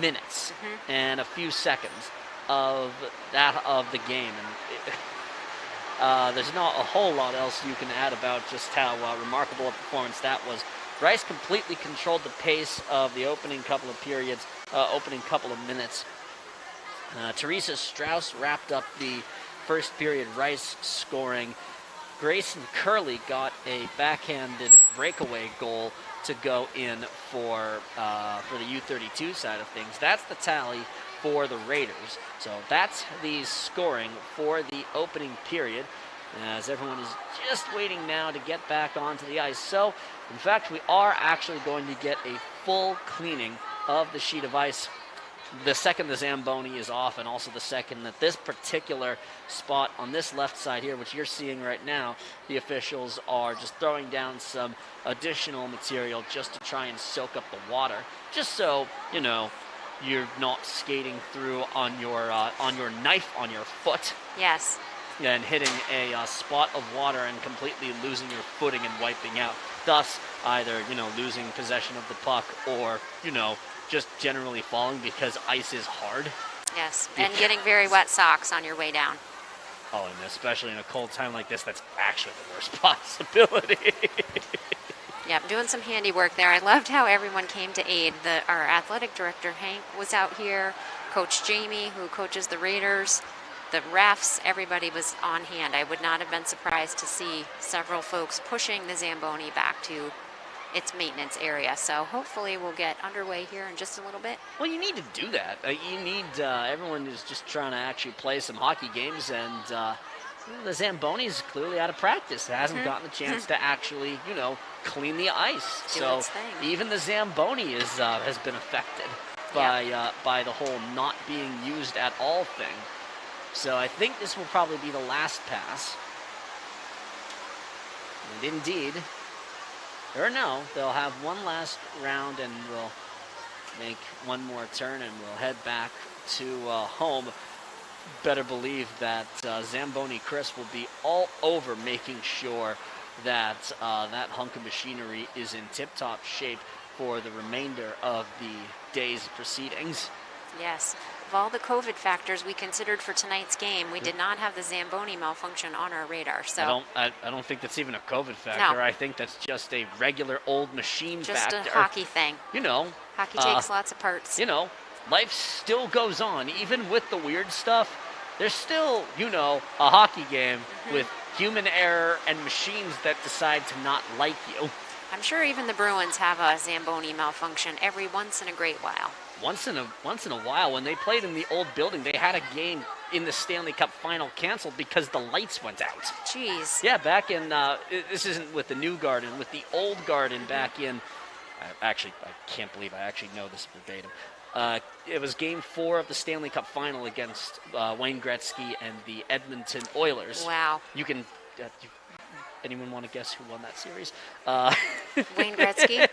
minutes and a few seconds of the game, and there's not a whole lot else you can add about just how remarkable a performance that was. Rice completely controlled the pace of the opening couple of periods, opening couple of minutes. Teresa Strauss wrapped up the first period, Rice scoring Grayson Curley got a backhanded breakaway goal to go in for the U-32 side of things. That's the tally for the Raiders. So that's the scoring for the opening period, as everyone is just waiting now to get back onto the ice. So, in fact, we are actually going to get a full cleaning of the sheet of ice the second the Zamboni is off, and also the second that this particular spot on this left side here, which you're seeing right now, the officials are just throwing down some additional material just to try and soak up the water, just so, you know, you're not skating through on your knife on your foot. Yes. And hitting a spot of water and completely losing your footing and wiping out. Thus, either, you know, losing possession of the puck or, you know, just generally falling because ice is hard. Yes, and getting very wet socks on your way down. Oh, and especially in a cold time like this, that's actually the worst possibility. Yep, doing some handiwork there. I loved how everyone came to aid. Our athletic director, Hank, was out here. Coach Jamie, who coaches the Raiders, the refs, everybody was on hand. I would not have been surprised to see several folks pushing the Zamboni back to its maintenance area. So hopefully we'll get underway here in just a little bit. Well, you need to do that. You need, everyone is just trying to actually play some hockey games, and the Zamboni is clearly out of practice. It hasn't gotten the chance to actually, you know, clean the ice. So even the Zamboni is has been affected by the whole not being used at all thing. So I think this will probably be the last pass. And indeed, or no, they'll have one last round and we'll make one more turn and we'll head back to home. Better believe that Zamboni Chris will be all over making sure that that hunk of machinery is in tip-top shape for the remainder of the day's proceedings. Yes. Of all the COVID factors we considered for tonight's game, we did not have the Zamboni malfunction on our radar. So I don't think that's even a COVID factor. No. I think that's just a regular old machine factor. Just a hockey thing. You know. Hockey takes lots of parts. You know, life still goes on. Even with the weird stuff, there's still, you know, a hockey game with human error and machines that decide to not like you. I'm sure even the Bruins have a Zamboni malfunction every once in a great while. Once in a while, when they played in the old building, they had a game in the Stanley Cup final canceled because the lights went out. Jeez. Yeah, back in, this isn't with the new Garden, with the old Garden back in, actually, I can't believe I actually know this verbatim. It was Game 4 of the Stanley Cup final against Wayne Gretzky and the Edmonton Oilers. Wow. You can, anyone want to guess who won that series? Wayne Gretzky?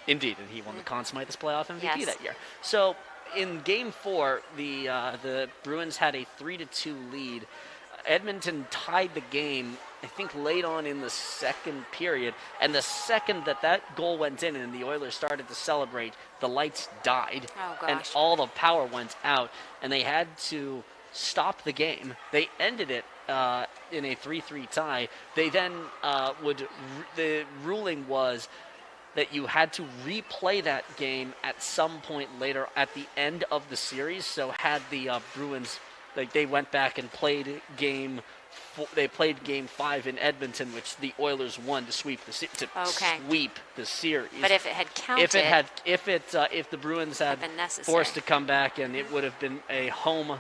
Indeed, and he won the Conn Smythe playoff MVP Yes. that year. So in Game 4, the Bruins had a 3-2 lead. Edmonton tied the game, I think, late on in the second period. And the second that goal went in and the Oilers started to celebrate, the lights died. Oh, gosh. And all the power went out. And they had to stop the game. They ended it in a 3-3 tie. They then the ruling was that you had to replay that game at some point later at the end of the series. So had the Bruins, like, they went back and played game 5 in Edmonton, which the Oilers won to sweep the series. But if it had counted, if the Bruins had been necessary. forced to come back, and it would have been a home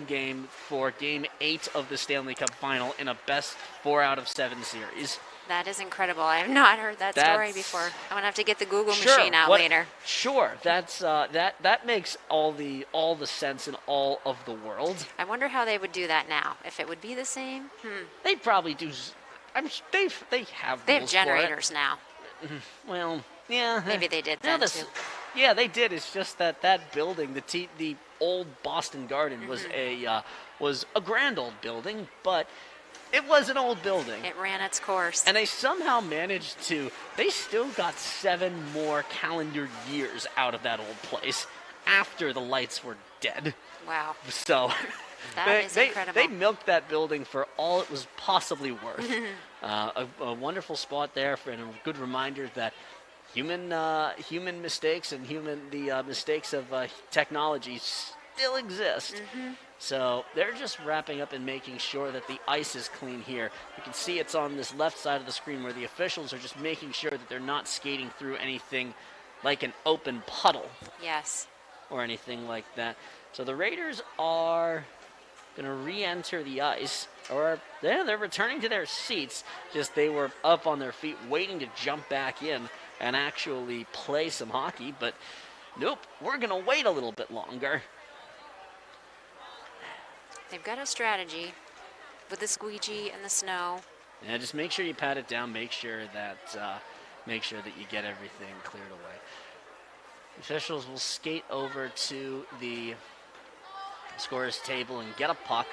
game for Game 8 of the Stanley Cup Final in a best 4 out of 7 series. that is incredible. I have not heard that story before. I'm going to have to get the Google machine out later. Sure, that's that makes all the sense in all of the world. I wonder how they would do that now. If it would be the same? They probably do. They have rules generators now. Well, yeah. Maybe they did then too. Yeah, they did. It's just that building, the old Boston Garden, was a grand old building, but it was an old building. It ran its course. And they somehow managed to, they still got 7 more calendar years out of that old place after the lights were dead. Wow. So that is incredible. They milked that building for all it was possibly worth. A wonderful spot there, and a good reminder that human mistakes and the mistakes of technology still exist. So they're just wrapping up and making sure that the ice is clean here. You can see it's on this left side of the screen where the officials are just making sure that they're not skating through anything like an open puddle. Yes. Or anything like that. So the Raiders are going to re-enter the ice. Or they're returning to their seats. Just they were up on their feet waiting to jump back in and actually play some hockey. But nope, we're going to wait a little bit longer. They've got a strategy with the squeegee and the snow. Yeah, just make sure you pat it down. Make sure that you get everything cleared away. Officials will skate over to the scorer's table and get a puck.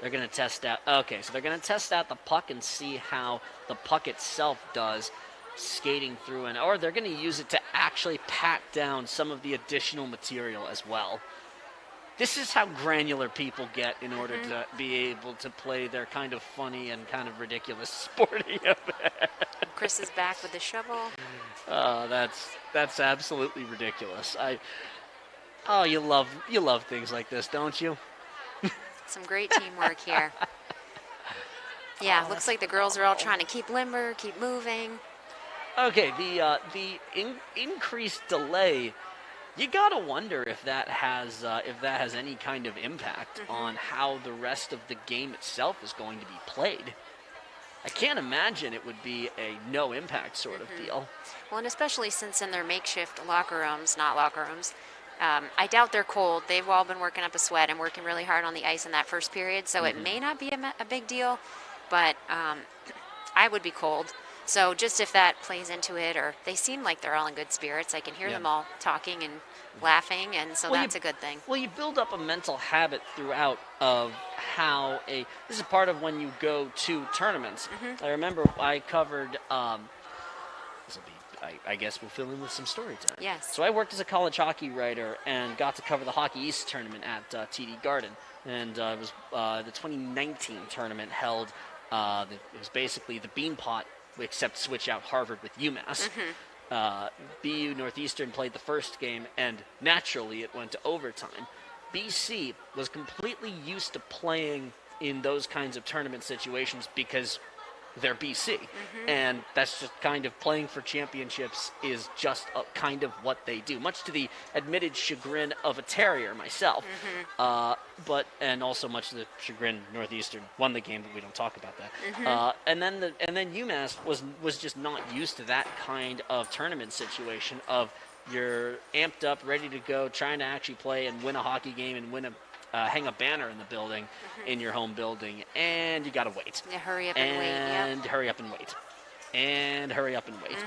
They're going to test out. Okay, so they're going to test out the puck and see how the puck itself does skating through, or they're going to use it to actually pat down some of the additional material as well. This is how granular people get in order to be able to play their kind of funny and kind of ridiculous sporting event. Chris is back with the shovel. That's absolutely ridiculous. You love things like this, don't you? Some great teamwork here. Yeah, looks like the girls are all trying to keep limber, keep moving. Okay, the increased delay. You gotta wonder if that has any kind of impact on how the rest of the game itself is going to be played. I can't imagine it would be a no impact sort of deal. Well, and especially since in their makeshift locker rooms, I doubt they're cold. They've all been working up a sweat and working really hard on the ice in that first period, so it may not be a big deal, but I would be cold. So just if that plays into it, or they seem like they're all in good spirits. I can hear them all talking and laughing, and so that's a good thing. Well, you build up a mental habit throughout of how this is part of when you go to tournaments. I remember I covered, I guess we'll fill in with some story time. Yes. So I worked as a college hockey writer and got to cover the Hockey East tournament at TD Garden. And it was the 2019 tournament held, it was basically the Beanpot, except switch out Harvard with UMass. BU Northeastern played the first game, and naturally it went to overtime. BC was completely used to playing in those kinds of tournament situations because they're BC. And that's just kind of playing for championships is just kind of what they do, much to the admitted chagrin of a Terrier myself. And also much to the chagrin Northeastern won the game, but we don't talk about that. And then UMass was just not used to that kind of tournament situation of you're amped up, ready to go, trying to actually play and win a hockey game and hang a banner in the building, in your home building, and you gotta wait. Yeah, hurry up and wait. And hurry up and wait. And hurry up and wait.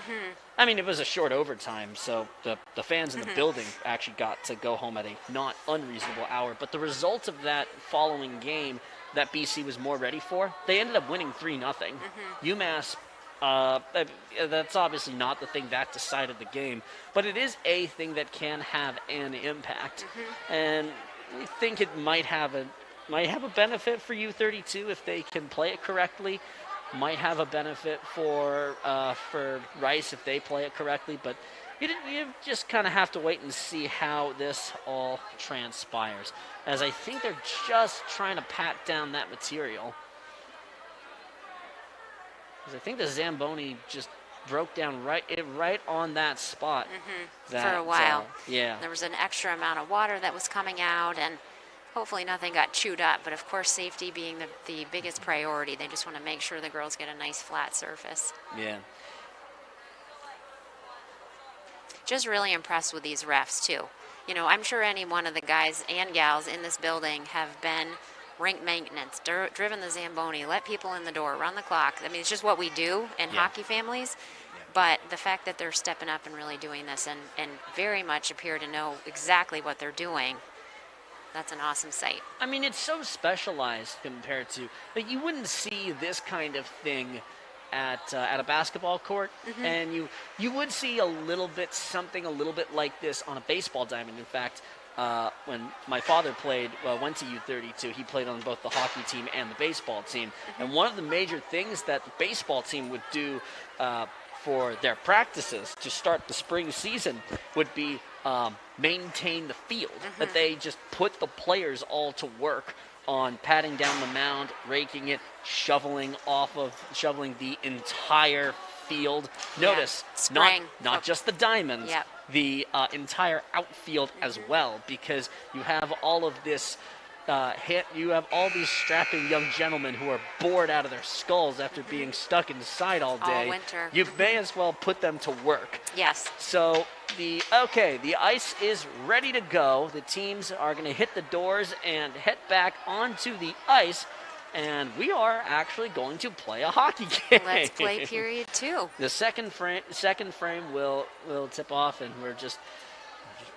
I mean, it was a short overtime, so the fans in the building actually got to go home at a not unreasonable hour. But the result of that following game that BC was more ready for, they ended up winning 3-0. UMass, that's obviously not the thing that decided the game, but it is a thing that can have an impact. And we think it might have a benefit for U-32 if they can play it correctly. Might have a benefit for Rice if they play it correctly, but you just kind of have to wait and see how this all transpires. As I think they're just trying to pat down that material. Because I think the Zamboni just broke down right on that spot. For a while. Yeah. There was an extra amount of water that was coming out, and hopefully nothing got chewed up. But of course, safety being the biggest priority. They just want to make sure the girls get a nice flat surface. Yeah. Just really impressed with these refs too. You know, I'm sure any one of the guys and gals in this building have been rink maintenance, driven the Zamboni, let people in the door, run the clock. I mean, it's just what we do in hockey families. But the fact that they're stepping up and really doing this and very much appear to know exactly what they're doing, that's an awesome sight. I mean, it's so specialized compared to, like, you wouldn't see this kind of thing at a basketball court, and you would see something a little bit like this on a baseball diamond. In fact, when my father went to U-32, he played on both the hockey team and the baseball team. And one of the major things that the baseball team would do for their practices to start the spring season would be maintain the field, that they just put the players all to work on patting down the mound, raking it, shoveling the entire field. Notice, Spraying. not just the diamonds, Yep. the entire outfield as well, because you have all of this you have all these strapping young gentlemen who are bored out of their skulls after being stuck inside all day. All winter. You may as well put them to work. Yes. So the ice is ready to go. The teams are going to hit the doors and head back onto the ice, and we are actually going to play a hockey game. Let's play period 2. The second frame will tip off, and we're just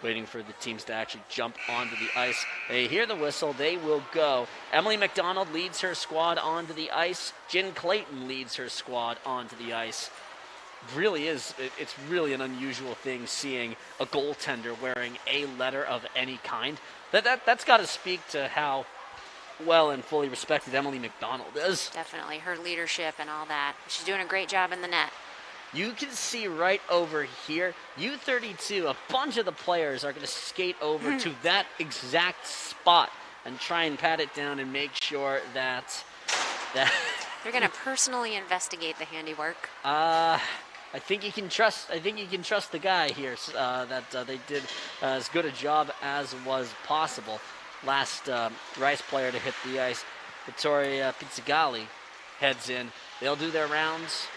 waiting for the teams to actually jump onto the ice. They hear the whistle. They will go. Emily McDonald leads her squad onto the ice. Jen Clayton leads her squad onto the ice. It's really an unusual thing seeing a goaltender wearing a letter of any kind. That's got to speak to how well and fully respected Emily McDonald is. Definitely. Her leadership and all that. She's doing a great job in the net. You can see right over here, U-32, a bunch of the players are going to skate over to that exact spot and try and pat it down and make sure that They're going to personally investigate the handiwork. I think you can trust the guy here that they did as good a job as was possible. Last Rice player to hit the ice, Vittoria Pizzagalli, heads in. They'll do their rounds.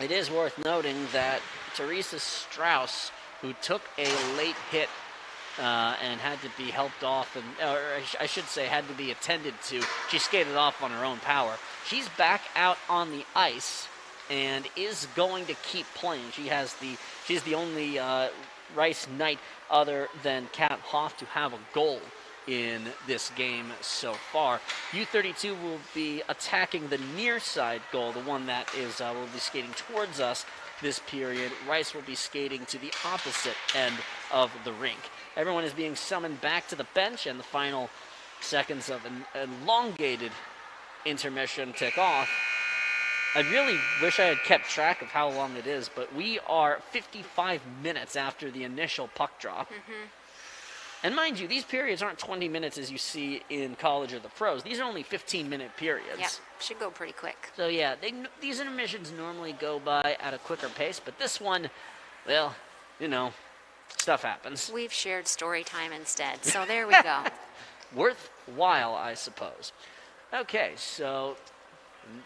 It is worth noting that Teresa Strauss, who took a late hit and had to be helped off, or I should say had to be attended to, she skated off on her own power. She's back out on the ice and is going to keep playing. She's the only Rice Knight other than Kat Hoff to have a goal in this game so far. U-32 will be attacking the near side goal, the one that is will be skating towards us this period. Rice will be skating to the opposite end of the rink. Everyone is being summoned back to the bench, and the final seconds of an elongated intermission tick off. I really wish I had kept track of how long it is, but we are 55 minutes after the initial puck drop. And mind you, these periods aren't 20 minutes as you see in college or the pros. These are only 15-minute periods. Yeah, should go pretty quick. So yeah, these intermissions normally go by at a quicker pace, but this one, well, stuff happens. We've shared story time instead, so there we go. Worthwhile, I suppose. Okay, so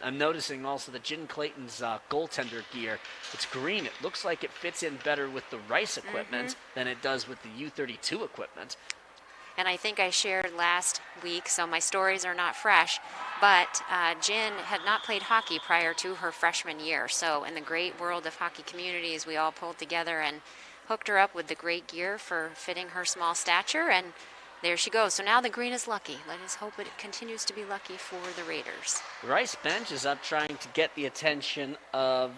I'm noticing also that Jen Clayton's goaltender gear, it's green. It looks like it fits in better with the Rice equipment than it does with the U-32 equipment. And I think I shared last week, so my stories are not fresh, but Jen had not played hockey prior to her freshman year. So in the great world of hockey communities, we all pulled together and hooked her up with the great gear for fitting her small stature, and there she goes. So now the green is lucky. Let us hope it continues to be lucky for the Raiders. The Rice bench is up trying to get the attention of,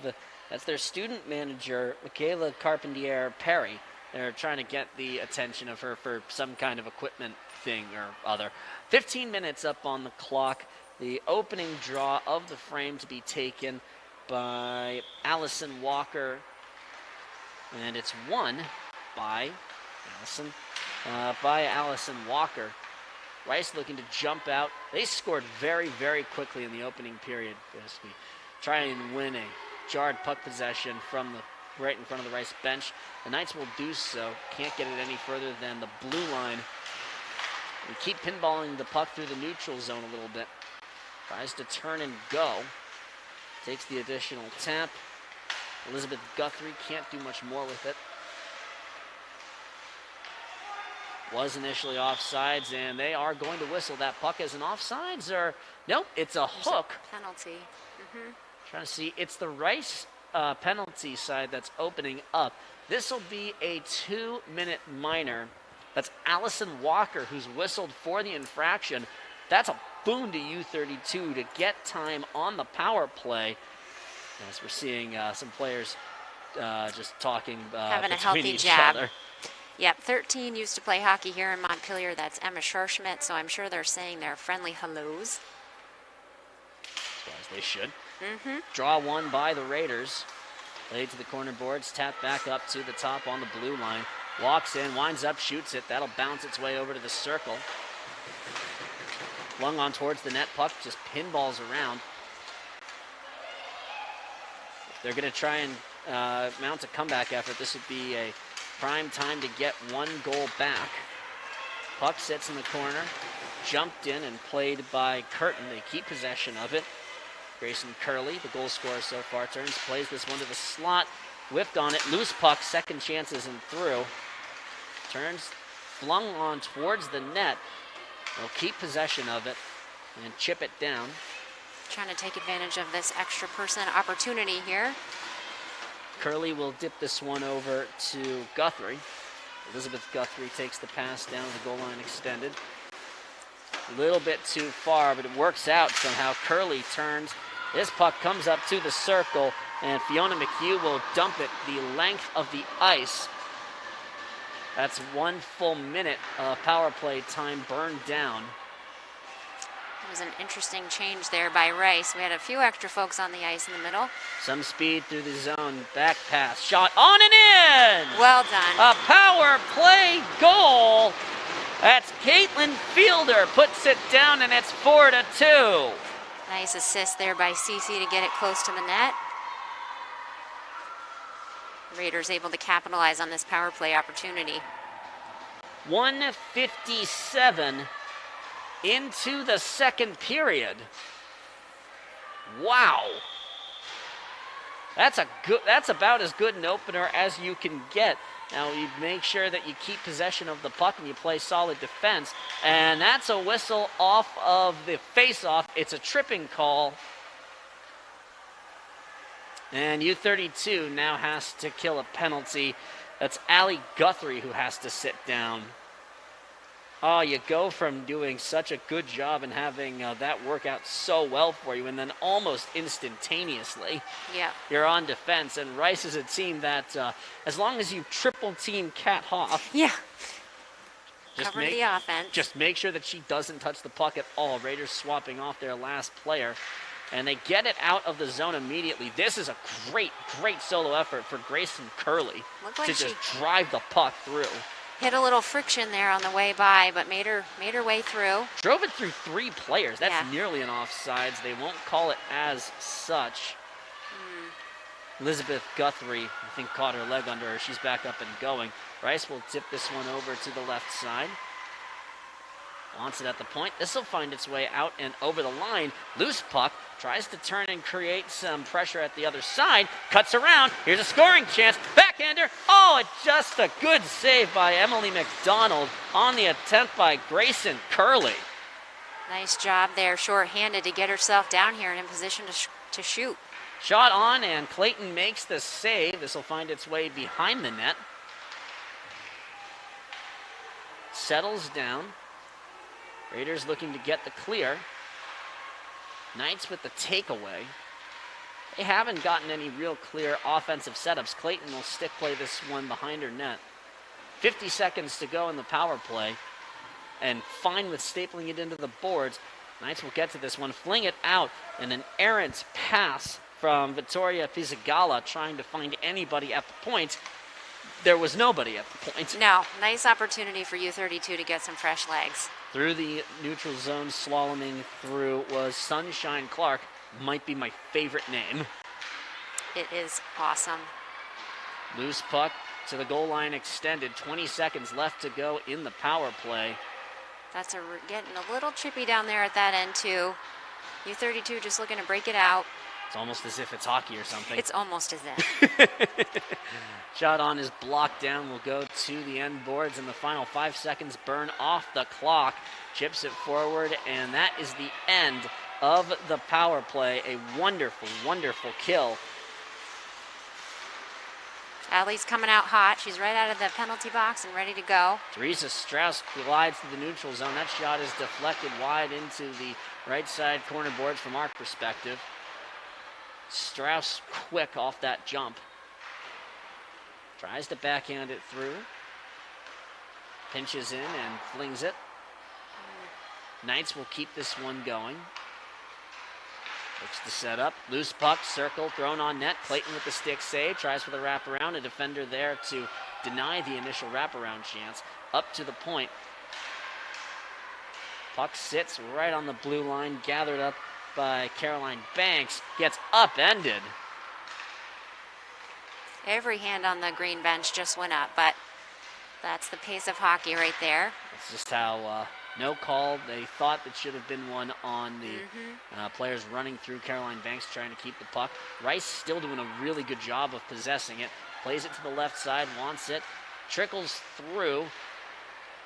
that's their student manager, Michaela Carpentier Perry. They're trying to get the attention of her for some kind of equipment thing or other. 15 minutes up on the clock. The opening draw of the frame to be taken by Allison Walker. And it's won by Allison Walker. Rice looking to jump out. They scored very, very quickly in the opening period as we try and win a jarred puck possession from right in front of the Rice bench. The Knights will do so. Can't get it any further than the blue line. We keep pinballing the puck through the neutral zone a little bit. Tries to turn and go. Takes the additional tap. Elizabeth Guthrie can't do much more with it. Was initially offsides, and they are going to whistle that puck as an offsides, or nope, it's a hook. Penalty. Trying to see, it's the Rice penalty side that's opening up. This will be a 2-minute minor. That's Allison Walker, who's whistled for the infraction. That's a boon to U-32 to get time on the power play. As we're seeing some players just talking having a between healthy each jab. other. Yep, 13 used to play hockey here in Montpelier. That's Emma Scharschmidt, so I'm sure they're saying their friendly hellos. As they should. Draw one by the Raiders. Laid to the corner boards, tapped back up to the top on the blue line. Walks in, winds up, shoots it. That'll bounce its way over to the circle. Flung on towards the net, puck just pinballs around. If they're going to try and mount a comeback effort, this would be a prime time to get one goal back. Puck sits in the corner, jumped in and played by Curtin. They keep possession of it. Grayson Curley, the goal scorer so far, turns, plays this one to the slot, whiffed on it, loose puck, second chances and through. Turns, flung on towards the net. They'll keep possession of it and chip it down. Trying to take advantage of this extra person opportunity here. Curley will dip this one over to Guthrie. Elizabeth Guthrie takes the pass down to the goal line extended. A little bit too far, but it works out somehow. Curley turns. This puck comes up to the circle, and Fiona McHugh will dump it the length of the ice. That's 1 full minute of power play time burned down. It was an interesting change there by Rice. We had a few extra folks on the ice in the middle. Some speed through the zone. Back pass. Shot on and in! Well done. A power play goal. That's Caitlin Fielder. Puts it down, and it's 4-2. Nice assist there by Cece to get it close to the net. Raiders able to capitalize on this power play opportunity. 1:57 into the second period. Wow. That's about as good an opener as you can get. Now you make sure that you keep possession of the puck and you play solid defense. And that's a whistle off of the face-off. It's a tripping call. And U-32 now has to kill a penalty. That's Allie Guthrie who has to sit down. Oh, you go from doing such a good job and having that work out so well for you, and then almost instantaneously, you're on defense. And Rice is a team that, as long as you triple team Kat Hoff, cover the offense. Just make sure that she doesn't touch the puck at all. Raiders swapping off their last player, and they get it out of the zone immediately. This is a great, great solo effort for Grayson Curley to just drive the puck through. Hit a little friction there on the way by, but made her way through. Drove it through 3 players. That's nearly an offsides. They won't call it as such. Elizabeth Guthrie, I think, caught her leg under her. She's back up and going. Rice will tip this one over to the left side. Wants it at the point. This will find its way out and over the line. Loose puck. Tries to turn and create some pressure at the other side. Cuts around. Here's a scoring chance. Backhander. Oh, it's just a good save by Emily McDonald on the attempt by Grayson Curley. Nice job there, short-handed, to get herself down here and in position to shoot. Shot on, and Clayton makes the save. This will find its way behind the net. Settles down. Raiders looking to get the clear. Knights with the takeaway. They haven't gotten any real clear offensive setups. Clayton will stick play this one behind her net. 50 seconds to go in the power play. And fine with stapling it into the boards. Knights will get to this one, fling it out, and an errant pass from Vittoria Pizzagalla trying to find anybody at the point. There was nobody at the point. No, nice opportunity for U-32 to get some fresh legs. Through the neutral zone, slaloming through was Sunshine Clark. Might be my favorite name. It is awesome. Loose puck to the goal line extended. 20 seconds left to go in the power play. That's getting a little chippy down there at that end too. U-32 just looking to break it out. It's almost as if it's hockey or something. It's almost as if. Shot on is blocked down. Will go to the end boards, and the final 5 seconds burn off the clock. Chips it forward, and that is the end of the power play. A wonderful, wonderful kill. Allie's coming out hot. She's right out of the penalty box and ready to go. Teresa Strauss glides to the neutral zone. That shot is deflected wide into the right side corner boards from our perspective. Strauss quick off that jump. Tries to backhand it through. Pinches in and flings it. Knights will keep this one going. Looks to set up. Loose puck, circle, thrown on net. Clayton with the stick save. Tries for the wraparound. A defender there to deny the initial wraparound chance. Up to the point. Puck sits right on the blue line. Gathered up by Caroline Banks. Gets upended. Every hand on the green bench just went up, but that's the pace of hockey right there. That's just how no call. They thought that should have been one on the players running through Caroline Banks trying to keep the puck. Rice still doing a really good job of possessing it. Plays it to the left side, wants it. Trickles through.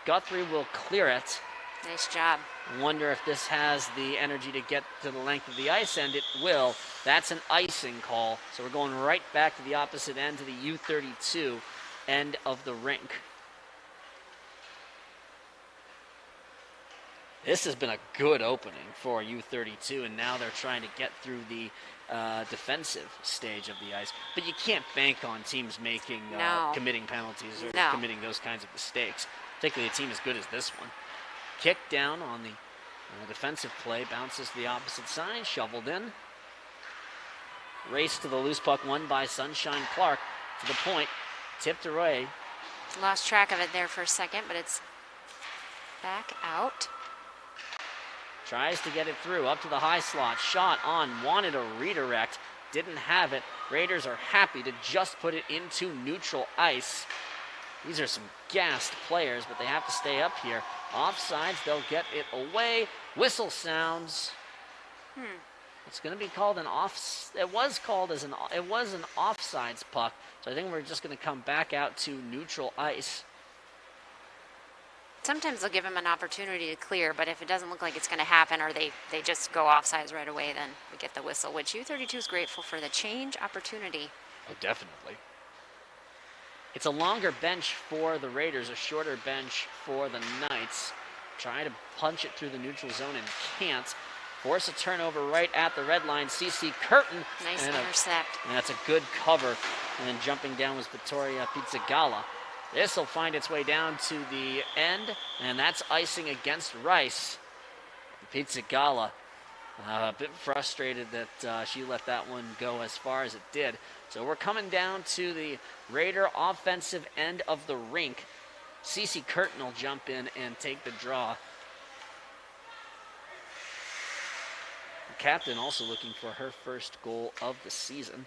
Guthrie will clear it. Nice job. Wonder if this has the energy to get to the length of the ice, and it will. That's an icing call. So we're going right back to the opposite end, to the U-32 end of the rink. This has been a good opening for U-32, and now they're trying to get through the defensive stage of the ice. But you can't bank on teams making committing penalties or committing those kinds of mistakes, particularly a team as good as this one. Kick down on the defensive play, bounces to the opposite side, shoveled in. Race to the loose puck, won by Sunshine Clark to the point, tipped away. Lost track of it there for a second, but it's back out. Tries to get it through, up to the high slot, shot on, wanted a redirect, didn't have it. Raiders are happy to just put it into neutral ice. These are some gassed players, but they have to stay up here. Offsides, they'll get it away. Whistle sounds. It's going to be called an off. It was an offsides puck. So I think we're just going to come back out to neutral ice. Sometimes they'll give him an opportunity to clear, but if it doesn't look like it's going to happen, or they just go offsides right away, then we get the whistle, which U-32 is grateful for the change opportunity. Oh, definitely. It's a longer bench for the Raiders, a shorter bench for the Knights. Try to punch it through the neutral zone and can't. Force a turnover right at the red line. CC Curtin. Nice intercept. And that's a good cover. And then jumping down was Vittoria Pizzagalla. This will find its way down to the end, and that's icing against Rice. Pizzagalla, a bit frustrated that she let that one go as far as it did. So we're coming down to the Raider offensive end of the rink. CC Curtin will jump in and take the draw. The captain also looking for her first goal of the season.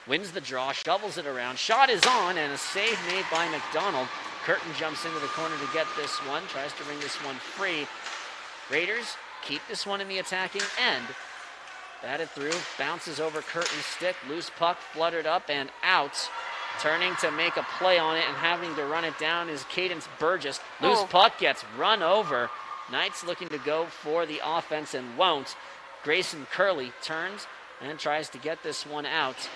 Wins the draw, shovels it around. Shot is on, and a save made by McDonald. Curtin jumps into the corner to get this one, tries to ring this one free. Raiders keep this one in the attacking end. Batted through, bounces over Curtin's stick. Loose puck, fluttered up and out. Turning to make a play on it and having to run it down is Cadence Burgess. Loose puck gets run over. Knights looking to go for the offense and won't. Grayson Curley turns and tries to get this one out.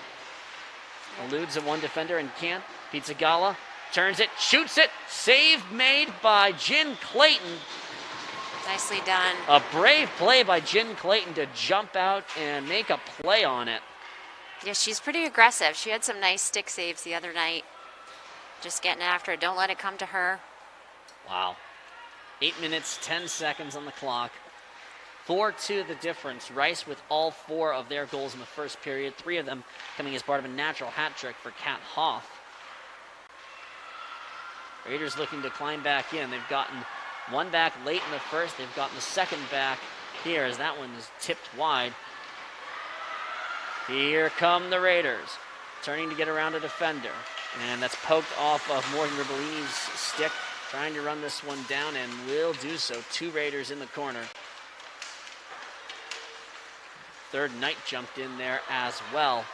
Eludes at one defender and can't. Pizzagalla turns it, shoots it. Save made by Jen Clayton. Nicely done. A brave play by Jen Clayton to jump out and make a play on it. Yeah, she's pretty aggressive. She had some nice stick saves the other night. Just getting after it. Don't let it come to her. Wow. 8 minutes, 10 seconds on the clock. 4-2 the difference. Rice with all 4 of their goals in the first period. 3 of them coming as part of a natural hat trick for Kat Hoff. Raiders looking to climb back in. They've gotten one back late in the first. They've gotten the second back here as that one is tipped wide. Here come the Raiders. Turning to get around a defender. And that's poked off of Morgan Ribellini's stick. Trying to run this one down and will do so. 2 Raiders in the corner. Third Knight jumped in there as well.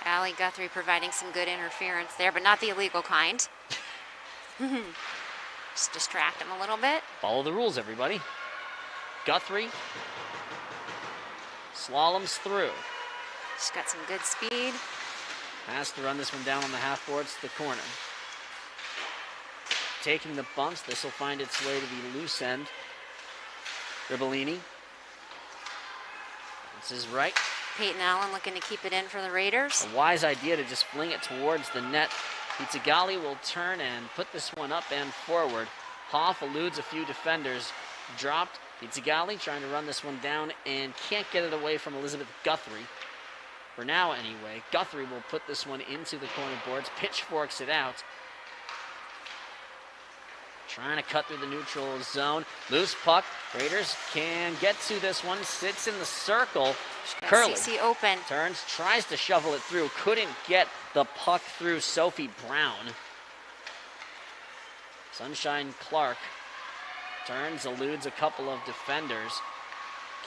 Allie Guthrie providing some good interference there, but not the illegal kind. Just distract him a little bit. Follow the rules, everybody. Guthrie slaloms through. She's got some good speed. Has to run this one down on the half boards to the corner. Taking the bumps, this will find its way to the loose end. Ribellini. This is right. Peyton Allen looking to keep it in for the Raiders. A wise idea to just fling it towards the net. Pizzagalli will turn and put this one up and forward. Hoff eludes a few defenders. Dropped Pizzigalli trying to run this one down and can't get it away from Elizabeth Guthrie. For now, anyway. Guthrie will put this one into the corner boards, pitchforks it out. Trying to cut through the neutral zone. Loose puck. Raiders can get to this one. Sits in the circle. Curley CC open. turns, tries to shovel it through. Couldn't get the puck through Sophie Brown. Sunshine Clark turns, eludes a couple of defenders.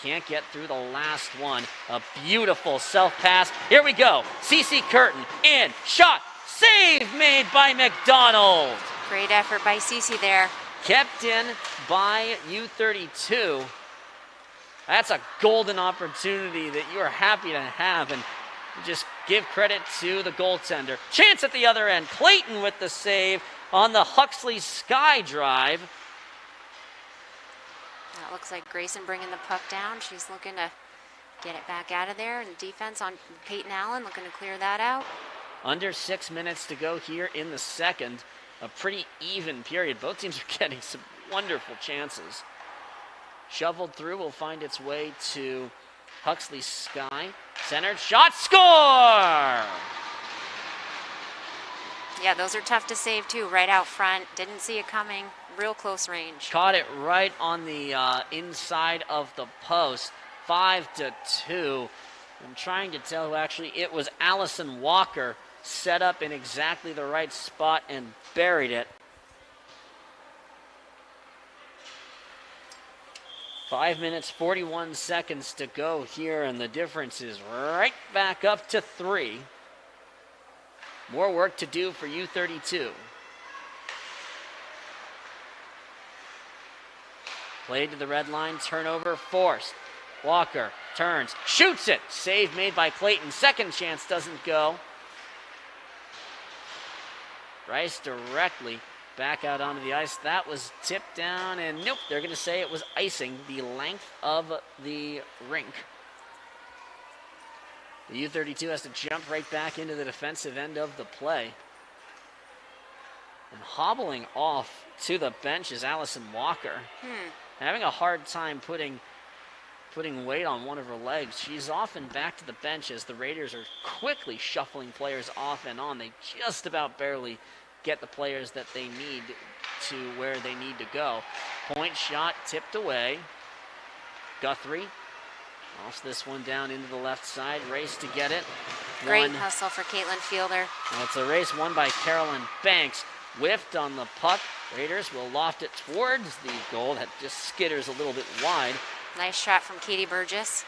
Can't get through the last one. A beautiful self-pass. Here we go. CC Curtin in. Shot. Save made by McDonald. Great effort by CC there. Kept in by U-32. That's a golden opportunity that you are happy to have, and just give credit to the goaltender. Chance at the other end. Clayton with the save on the Huxley Sky drive. That looks like Grayson bringing the puck down. She's looking to get it back out of there, and defense on Peyton Allen looking to clear that out. Under 6 minutes to go here in the second. A pretty even period. Both teams are getting some wonderful chances. Shoveled through will find its way to Huxley Sky. Centered shot, score! Yeah, those are tough to save too, right out front. Didn't see it coming, real close range. Caught it right on the inside of the post. 5-2. I'm trying to tell who actually it was. Allison Walker set up in exactly the right spot and buried it. 5 minutes, 41 seconds to go here, and the difference is right back up to 3. More work to do for U-32. Played to the red line, turnover forced. Walker turns, shoots it. Save made by Clayton. Second chance doesn't go. Rice directly back out onto the ice. That was tipped down, and nope, they're going to say it was icing the length of the rink. The U-32 has to jump right back into the defensive end of the play. And hobbling off to the bench is Allison Walker. Having a hard time putting weight on one of her legs. She's often back to the bench as the Raiders are quickly shuffling players off and on. They just about barely get the players that they need to where they need to go. Point shot tipped away. Guthrie offs this one down into the left side. Race to get it. Great hustle for Caitlin Fielder. Well, it's a race won by Carolyn Banks. Whiffed on the puck. Raiders will loft it towards the goal. That just skitters a little bit wide. Nice shot from Katie Burgess.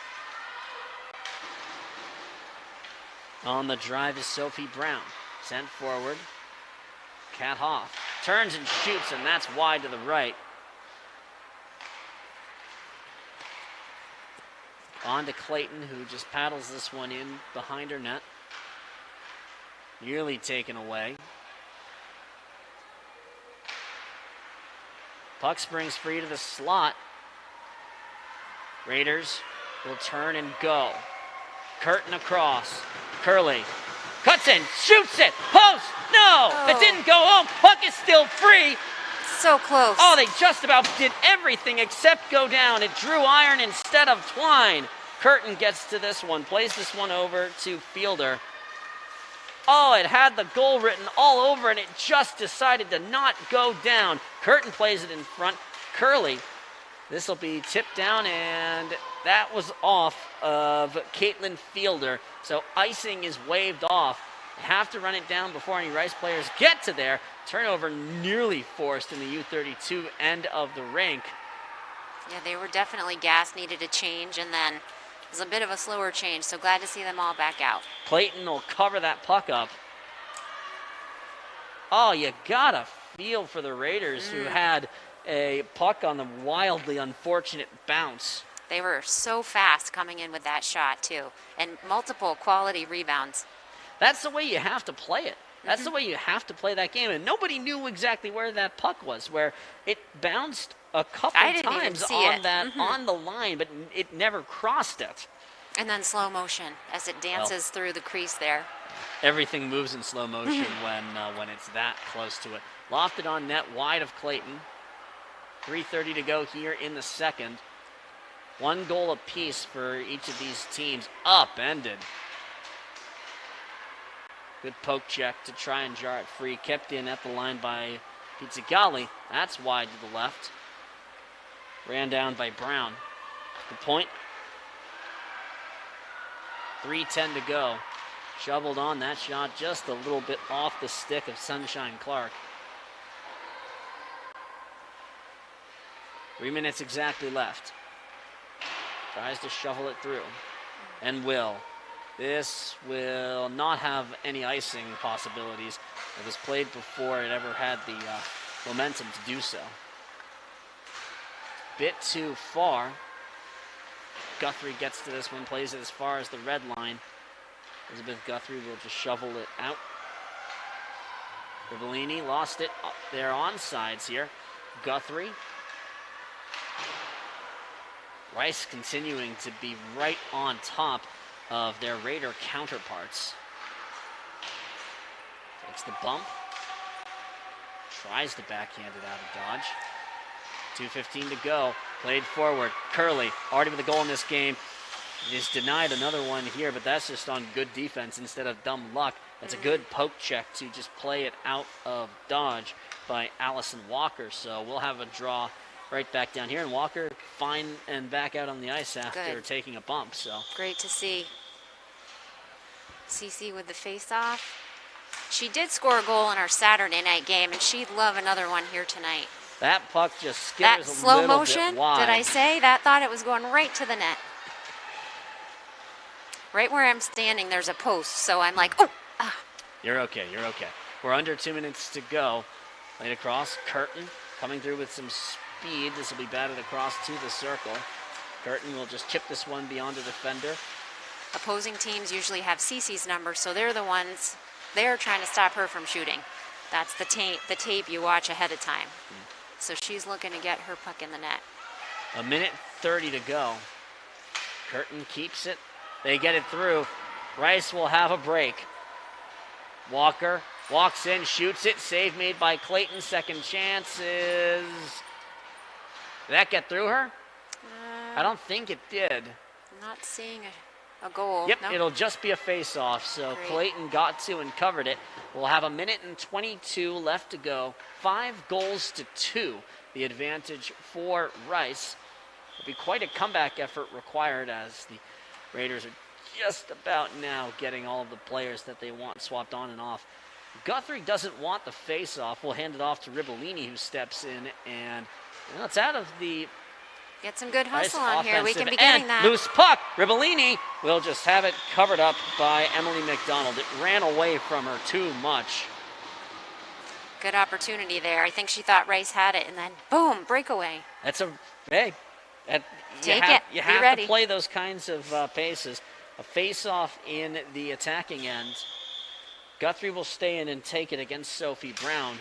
On the drive is Sophie Brown. Sent forward. Kat Hoff turns and shoots, and that's wide to the right. On to Clayton, who just paddles this one in behind her net. Nearly taken away. Puck springs free to the slot. Raiders will turn and go. Curtin across. Curley cuts in, shoots it, post, no! Oh. It didn't go home, puck is still free. So close. Oh, they just about did everything except go down. It drew iron instead of twine. Curtin gets to this one, plays this one over to Fielder. Oh, it had the goal written all over and it just decided to not go down. Curtin plays it in front. Curley, this will be tipped down, and that was off of Caitlin Fielder. So icing is waved off. Have to run it down before any Rice players get to there. Turnover nearly forced in the U-32 end of the rink. Yeah, they were definitely gassed, needed a change, and then it was a bit of a slower change, so glad to see them all back out. Clayton will cover that puck up. Oh, you gotta feel for the Raiders who had a puck on the wildly unfortunate bounce. They were so fast coming in with that shot, too, and multiple quality rebounds. That's the way you have to play it. That's the way you have to play that game. And nobody knew exactly where that puck was, where it bounced a couple times on that on the line, but it never crossed it. And then slow motion as it dances through the crease there. Everything moves in slow motion when it's that close to it. Lofted on net, wide of Clayton. 3:30 to go here in the second. 1 goal apiece for each of these teams. Upended. Good poke check to try and jar it free. Kept in at the line by Pizzagalli. That's wide to the left. Ran down by Brown. The point. 3:10 to go. Shoveled on that shot just a little bit off the stick of Sunshine Clark. 3 minutes exactly left. Tries to shovel it through. And will. This will not have any icing possibilities. It was played before it ever had the momentum to do so. Bit too far. Guthrie gets to this one, plays it as far as the red line. Elizabeth Guthrie will just shovel it out. Rivellini lost it up there on sides here. Guthrie. Rice continuing to be right on top of their Raider counterparts. Takes the bump. Tries to backhand it out of dodge. 2:15 to go. Played forward. Curley, already with a goal in this game. Is denied another one here, but that's just on good defense instead of dumb luck. That's a good poke check to just play it out of dodge by Allison Walker. So we'll have a draw right back down here. And Walker fine and back out on the ice after taking a bump. So great to see. Cece with the face-off. She did score a goal in our Saturday night game, and she'd love another one here tonight. That puck just skitters that a slow little motion, bit wide. did I say? That thought it was going right to the net. Right where I'm standing, there's a post, so I'm like, oh, ah. You're okay, you're okay. We're under 2 minutes to go. Laid across, Curtin coming through with some speed. This will be batted across to the circle. Curtin will just chip this one beyond the defender. Opposing teams usually have Cece's number, so they're the ones, they're trying to stop her from shooting. That's the tape you watch ahead of time. So she's looking to get her puck in the net. 1:30 to go. Curtin keeps it. They get it through. Rice will have a break. Walker walks in, shoots it. Save made by Clayton. Second chances. Did that get through her? I don't think it did. Not seeing a goal. Yep, nope. It'll just be a face-off. So Great. Clayton got to and covered it. We'll have 1:22 left to go. 5-2. The advantage for Rice. It'll be quite a comeback effort required as the Raiders are just about now getting all of the players that they want swapped on and off. Guthrie doesn't want the face-off. We'll hand it off to Ribellini, who steps in, and it's out of the Get some good hustle Rice on here. We can be offensive getting end. that. Loose puck. Ribellini will just have it covered up by Emily McDonald. It ran away from her too much. Good opportunity there. I think she thought Rice had it, and then boom, breakaway. That's a hey. Take it. You Be have ready. to play those kinds of paces. A face-off in the attacking end. Guthrie will stay in and take it against Sophie Brown.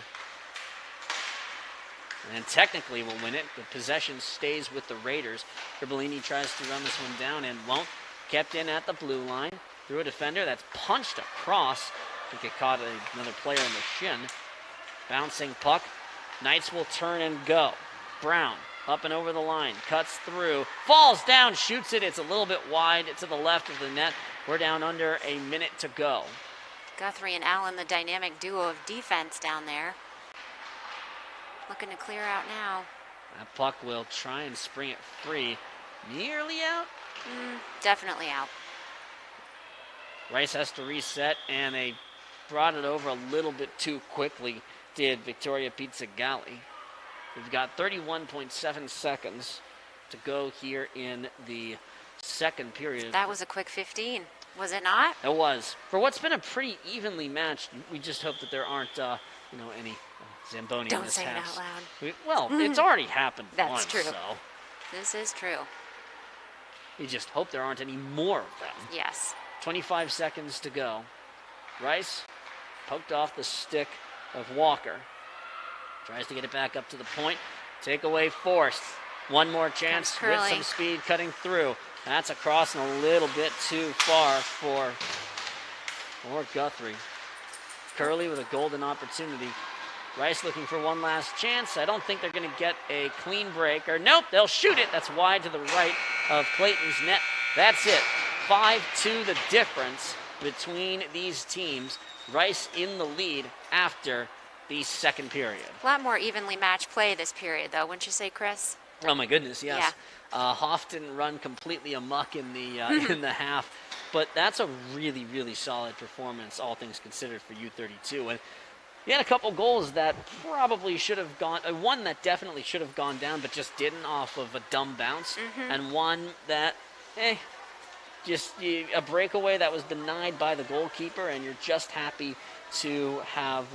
And technically will win it. The possession stays with the Raiders. Ribellini tries to run this one down and won't. Kept in at the blue line. Through a defender that's punched across. I think it caught another player in the shin. Bouncing puck. Knights will turn and go. Brown up and over the line. Cuts through. Falls down. Shoots it. It's a little bit wide to the left of the net. We're down under a minute to go. Guthrie and Allen, the dynamic duo of defense down there. Looking to clear out now. That puck will try and spring it free. Nearly out. Definitely out. Rice has to reset, and they brought it over a little bit too quickly, did Victoria Pizzagalli. We've got 31.7 seconds to go here in the second period. That was a quick 15, was it not? It was. For what's been a pretty evenly matched, we just hope that there aren't, any Zamboni in Don't this say it house. out loud. Well, it's already happened That's once, true. so This is true. we just hope there aren't any more of them. Yes. 25 seconds to go. Rice poked off the stick of Walker. Tries to get it back up to the point. Takeaway forced. One more chance Comes with Curley. some speed cutting through. That's a cross and a little bit too far for Guthrie. Curley with a golden opportunity. Rice looking for one last chance. I don't think they're going to get a clean break. Or nope, they'll shoot it. That's wide to the right of Clayton's net. That's it. 5-2 the difference between these teams. Rice in the lead after the second period. A lot more evenly matched play this period, though, wouldn't you say, Chris? Oh my goodness, yes. Yeah. Hoff didn't run completely amok in the in the half, but that's a really, really solid performance, all things considered, for U-32. And he had a couple goals that probably should have gone, one that definitely should have gone down, but just didn't, off of a dumb bounce, and one that, just a breakaway that was denied by the goalkeeper, and you're just happy to have,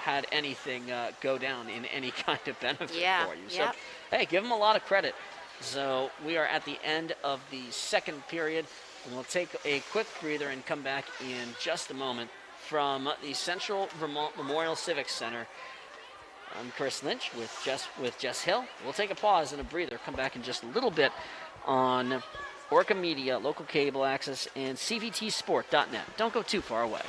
had anything go down in any kind of benefit for you. So, hey, give them a lot of credit. So we are at the end of the second period, and we'll take a quick breather and come back in just a moment from the Central Vermont Memorial Civic Center. I'm Chris Lynch with Jess Hill. We'll take a pause and a breather, come back in just a little bit on Orca Media, local cable access, and cvtsport.net. Don't go too far away.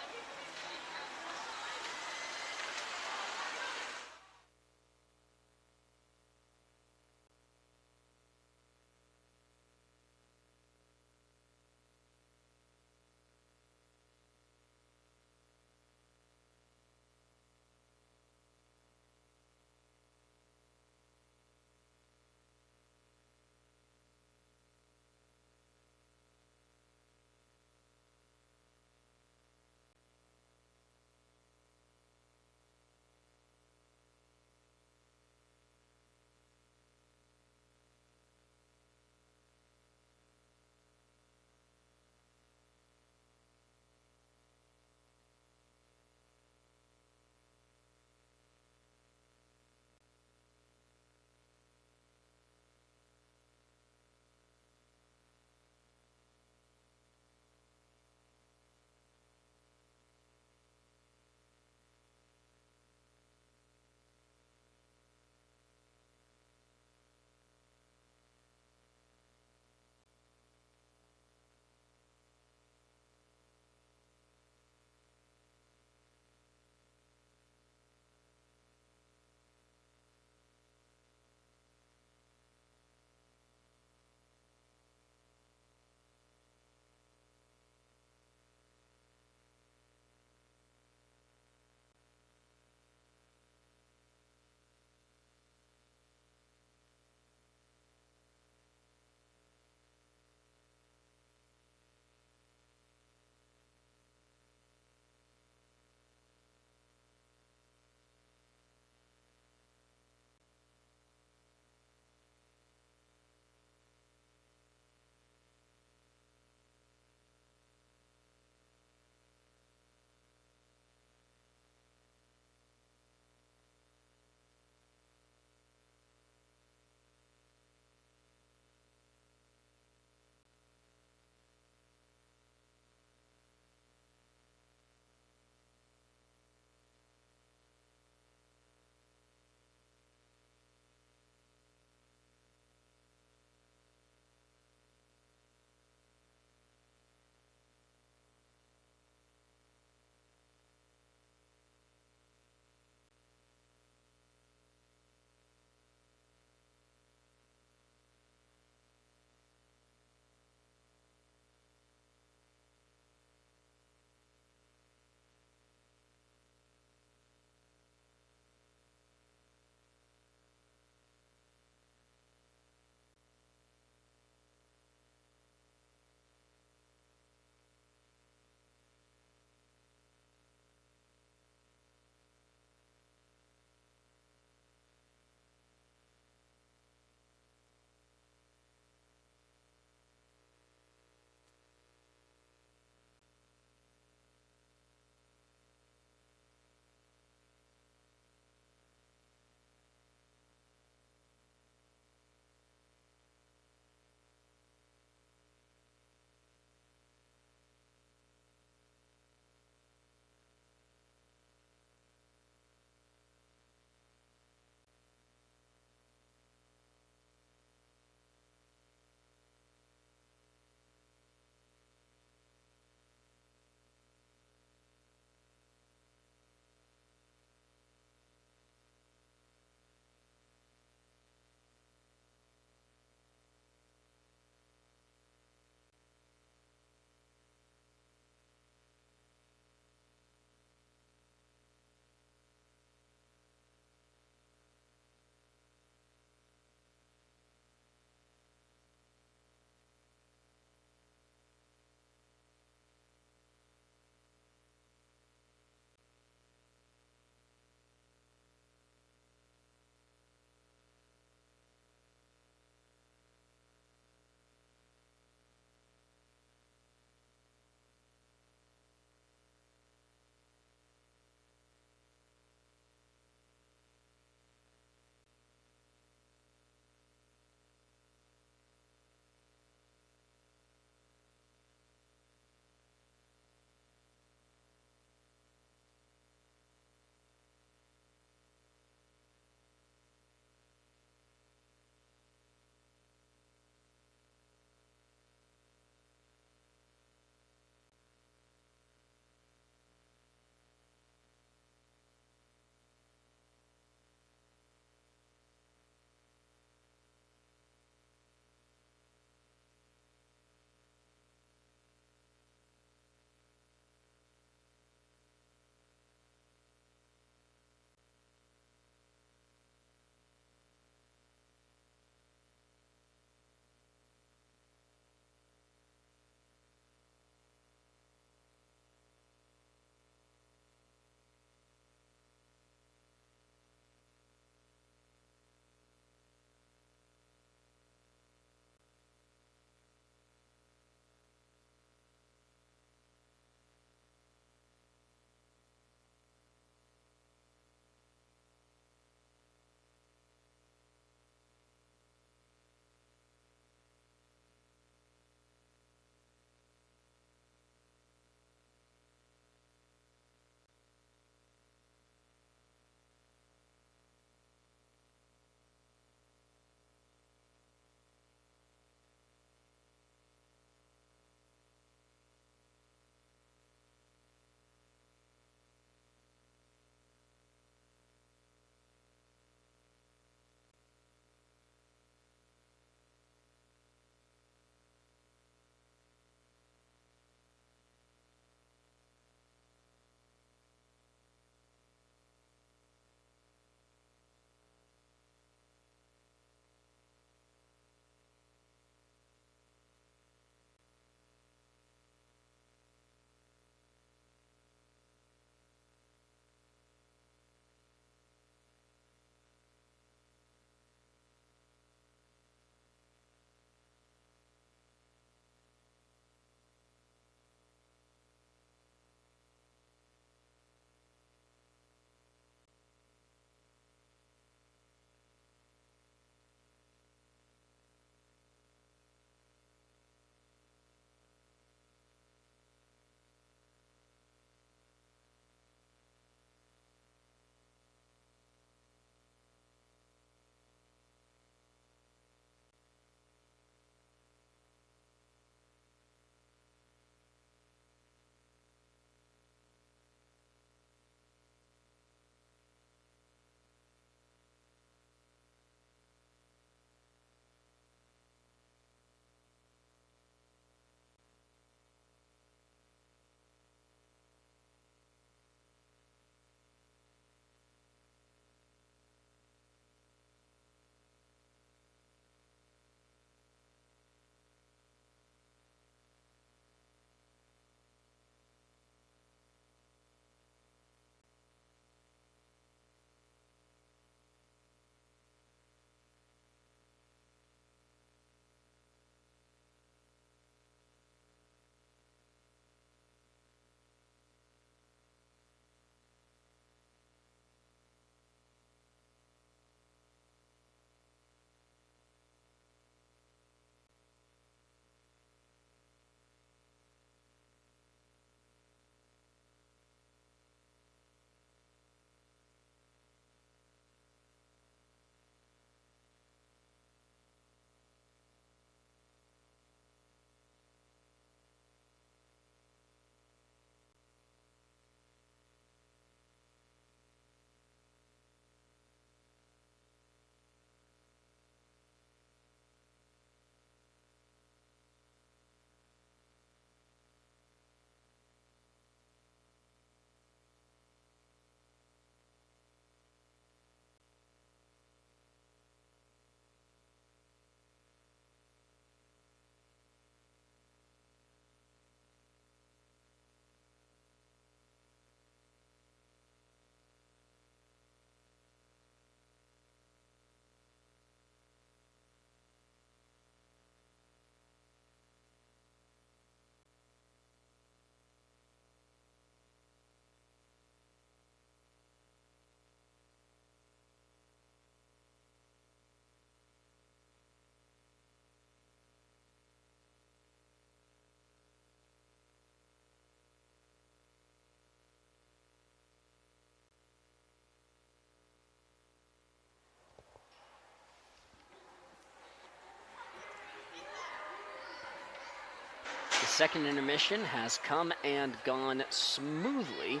second intermission has come and gone smoothly,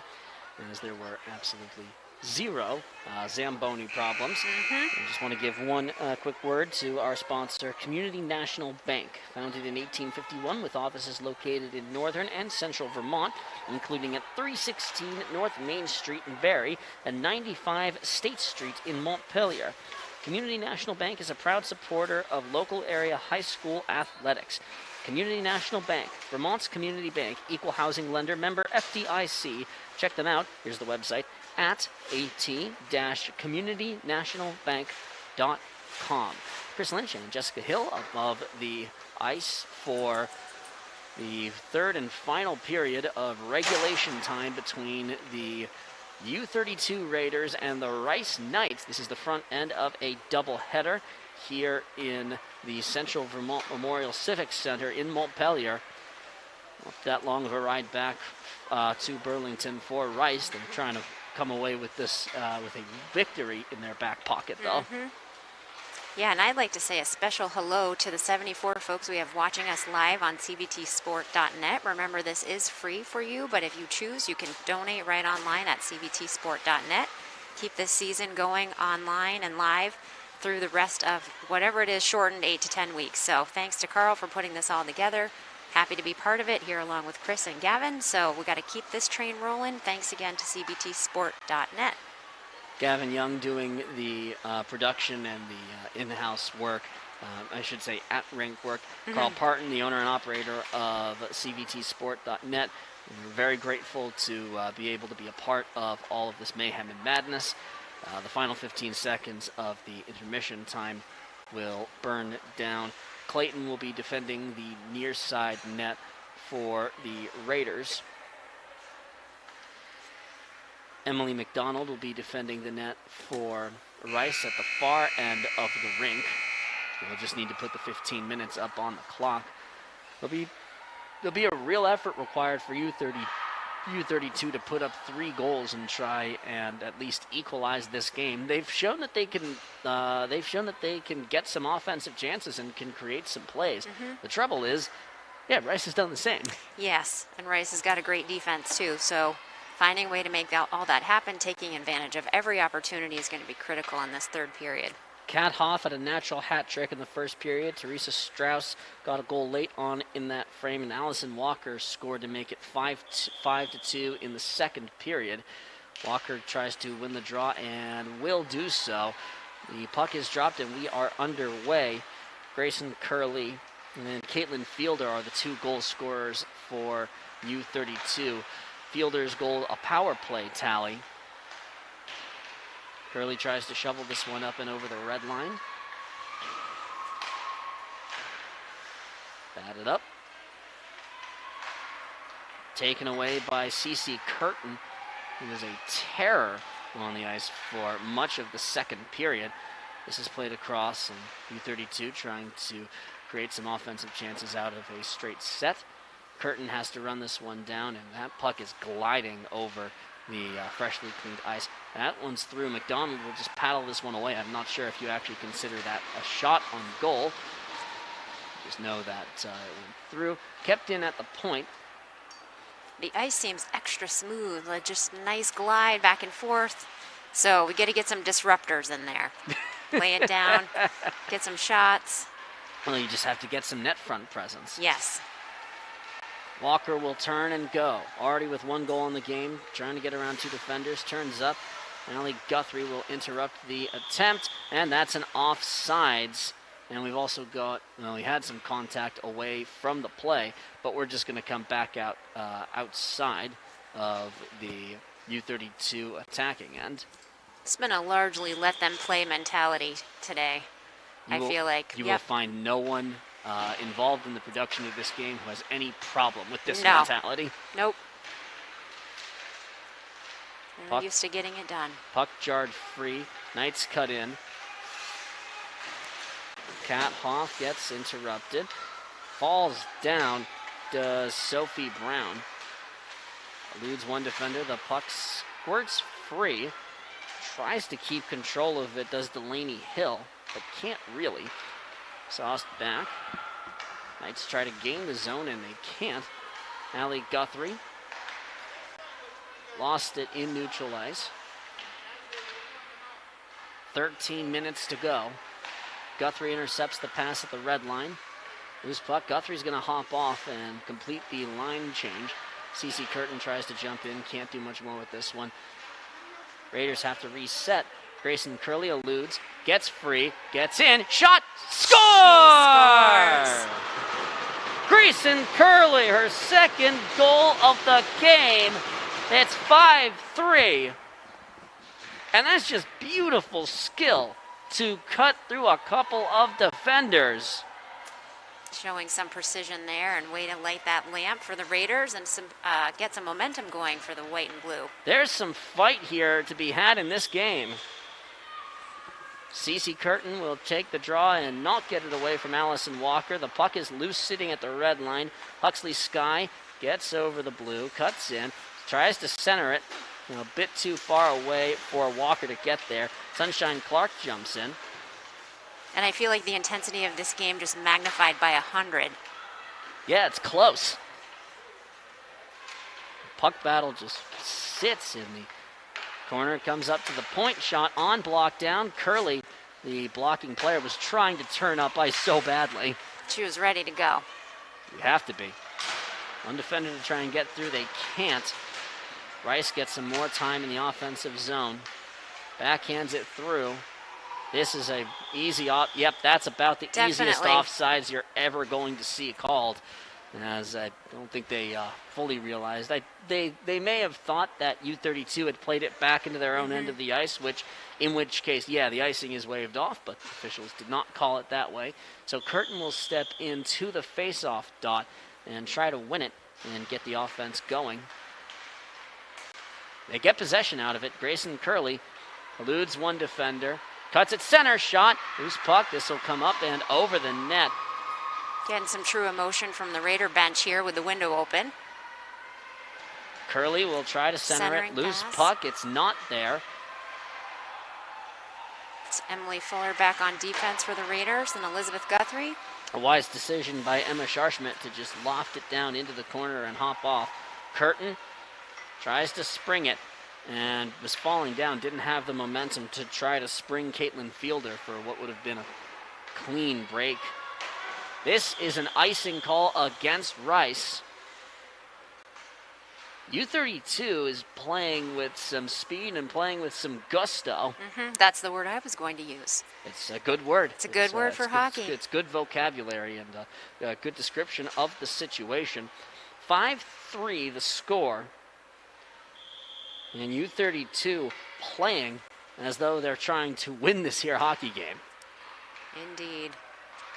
as there were absolutely zero Zamboni problems. I just want to give one quick word to our sponsor, Community National Bank. Founded in 1851 with offices located in northern and central Vermont, including at 316 North Main Street in Barrie and 95 State Street in Montpelier. Community National Bank is a proud supporter of local area high school athletics. Community National Bank, Vermont's community bank, equal housing lender, member FDIC. Check them out. Here's the website, at at-communitynationalbank.com. Chris Lynch and Jessica Hill above the ice for the third and final period of regulation time between the U-32 Raiders and the Rice Knights. This is the front end of a doubleheader here in the Central Vermont Memorial Civic Center in Montpelier. Not that long of a ride back to Burlington for Rice. They're trying to come away with this with a victory in their back pocket, though. Yeah, and I'd like to say a special hello to the 74 folks we have watching us live on cvtsport.net. Remember, this is free for you, but if you choose, you can donate right online at cvtsport.net. Keep this season going online and live through the rest of whatever it is, shortened 8 to 10 weeks. So thanks to Carl for putting this all together. Happy to be part of it here along with Chris and Gavin. So we got to keep this train rolling. Thanks again to cvtsport.net. Gavin Young doing the production and the in-house work, I should say at-rink work. Carl Parton, the owner and operator of cvtsport.net. We're very grateful to be able to be a part of all of this mayhem and madness. The final 15 seconds of the intermission time will burn down. Clayton will be defending the near side net for the Raiders. Emily McDonald will be defending the net for Rice at the far end of the rink. We'll just need to put the 15 minutes up on the clock. There'll be a real effort required for U-32 to put up 3 goals and try and at least equalize this game. They've shown that they can. Get some offensive chances and can create some plays. The trouble is, Rice has done the same. Yes, and Rice has got a great defense too. So finding a way to make all that happen, taking advantage of every opportunity is going to be critical in this third period. Kat Hoff had a natural hat trick in the first period. Teresa Strauss got a goal late on in that frame, and Allison Walker scored to make it 5-2 in the second period. Walker tries to win the draw and will do so. The puck is dropped and we are underway. Grayson Curley and then Caitlin Fielder are the 2 goal scorers for U-32. Fielder's goal, a power play tally. Curley tries to shovel this one up and over the red line. Batted up. Taken away by Cece Curtin, who was a terror on the ice for much of the second period. This is played across, and U-32 trying to create some offensive chances out of a straight set. Curtin has to run this one down, and that puck is gliding over the freshly cleaned ice. That one's through. McDonald will just paddle this one away. I'm not sure if you actually consider that a shot on goal. Just know that it went through. Kept in at the point. The ice seems extra smooth, like just nice glide back and forth. So we got to get some disruptors in there. Lay it down, get some shots. Well, you just have to get some net front presence. Yes. Walker will turn and go. Already with 1 goal in the game, trying to get around 2 defenders. Turns up. Allie Guthrie will interrupt the attempt, and that's an offsides. And we've also got, we had some contact away from the play, but we're just going to come back out outside of the U-32 attacking end. It's been a largely let them play mentality today. I feel like you will find no one involved in the production of this game who has any problem with this No. mentality. Nope. We're used to getting it done. Puck jarred free. Knights cut in. Kat Hoff gets interrupted. Falls down. Does Sophie Brown. Eludes 1 defender. The puck squirts free. Tries to keep control of it. Does Delaney Hill, but can't really. Sauced back. Knights try to gain the zone, and they can't. Allie Guthrie lost it in neutral ice. 13 minutes to go. Guthrie intercepts the pass at the red line. Loose puck. Guthrie's going to hop off and complete the line change. CeCe Curtin tries to jump in. Can't do much more with this one. Raiders have to reset. Grayson Curley eludes. Gets free. Gets in. Shot. Score! Grayson Curley, her second goal of the game. It's 5-3. And that's just beautiful skill to cut through a couple of defenders. Showing some precision there and way to light that lamp for the Raiders and some get some momentum going for the white and blue. There's some fight here to be had in this game. CeCe Curtin will take the draw and not get it away from Allison Walker. The puck is loose sitting at the red line. Huxley Sky gets over the blue, cuts in, tries to center it. A bit too far away for Walker to get there. Sunshine Clark jumps in. And I feel like the intensity of this game just magnified by 100. Yeah, it's close. Puck battle just sits in the corner. Comes up to the point. Shot on, block down. Curley, the blocking player, was trying to turn up ice so badly. She was ready to go. You have to be. One defender to try and get through. They can't. Rice gets some more time in the offensive zone. Backhands it through. This is a easy off. Yep, that's about the easiest offsides you're ever going to see called. As I don't think they fully realized. They may have thought that U-32 had played it back into their own end of the ice, in which case, yeah, the icing is waved off, but officials did not call it that way. So Curtin will step into the face-off dot and try to win it and get the offense going. They get possession out of it. Grayson Curley eludes one defender. Cuts it center, shot, loose puck. This will come up and over the net. Getting some true emotion from the Raider bench here with the window open. Curley will try to center it. Loose puck, it's not there. It's Emily Fuller back on defense for the Raiders and Elizabeth Guthrie. A wise decision by Emma Scharschmidt to just loft it down into the corner and hop off. Curtin tries to spring it and was falling down, didn't have the momentum to try to spring Caitlin Fielder for what would have been a clean break. This is an icing call against Rice. U-32 is playing with some speed and playing with some gusto. That's the word I was going to use. It's a good word. It's a good word for hockey. It's good vocabulary and a good description of the situation. 5-3 the score. And U-32 playing as though they're trying to win this here hockey game. Indeed.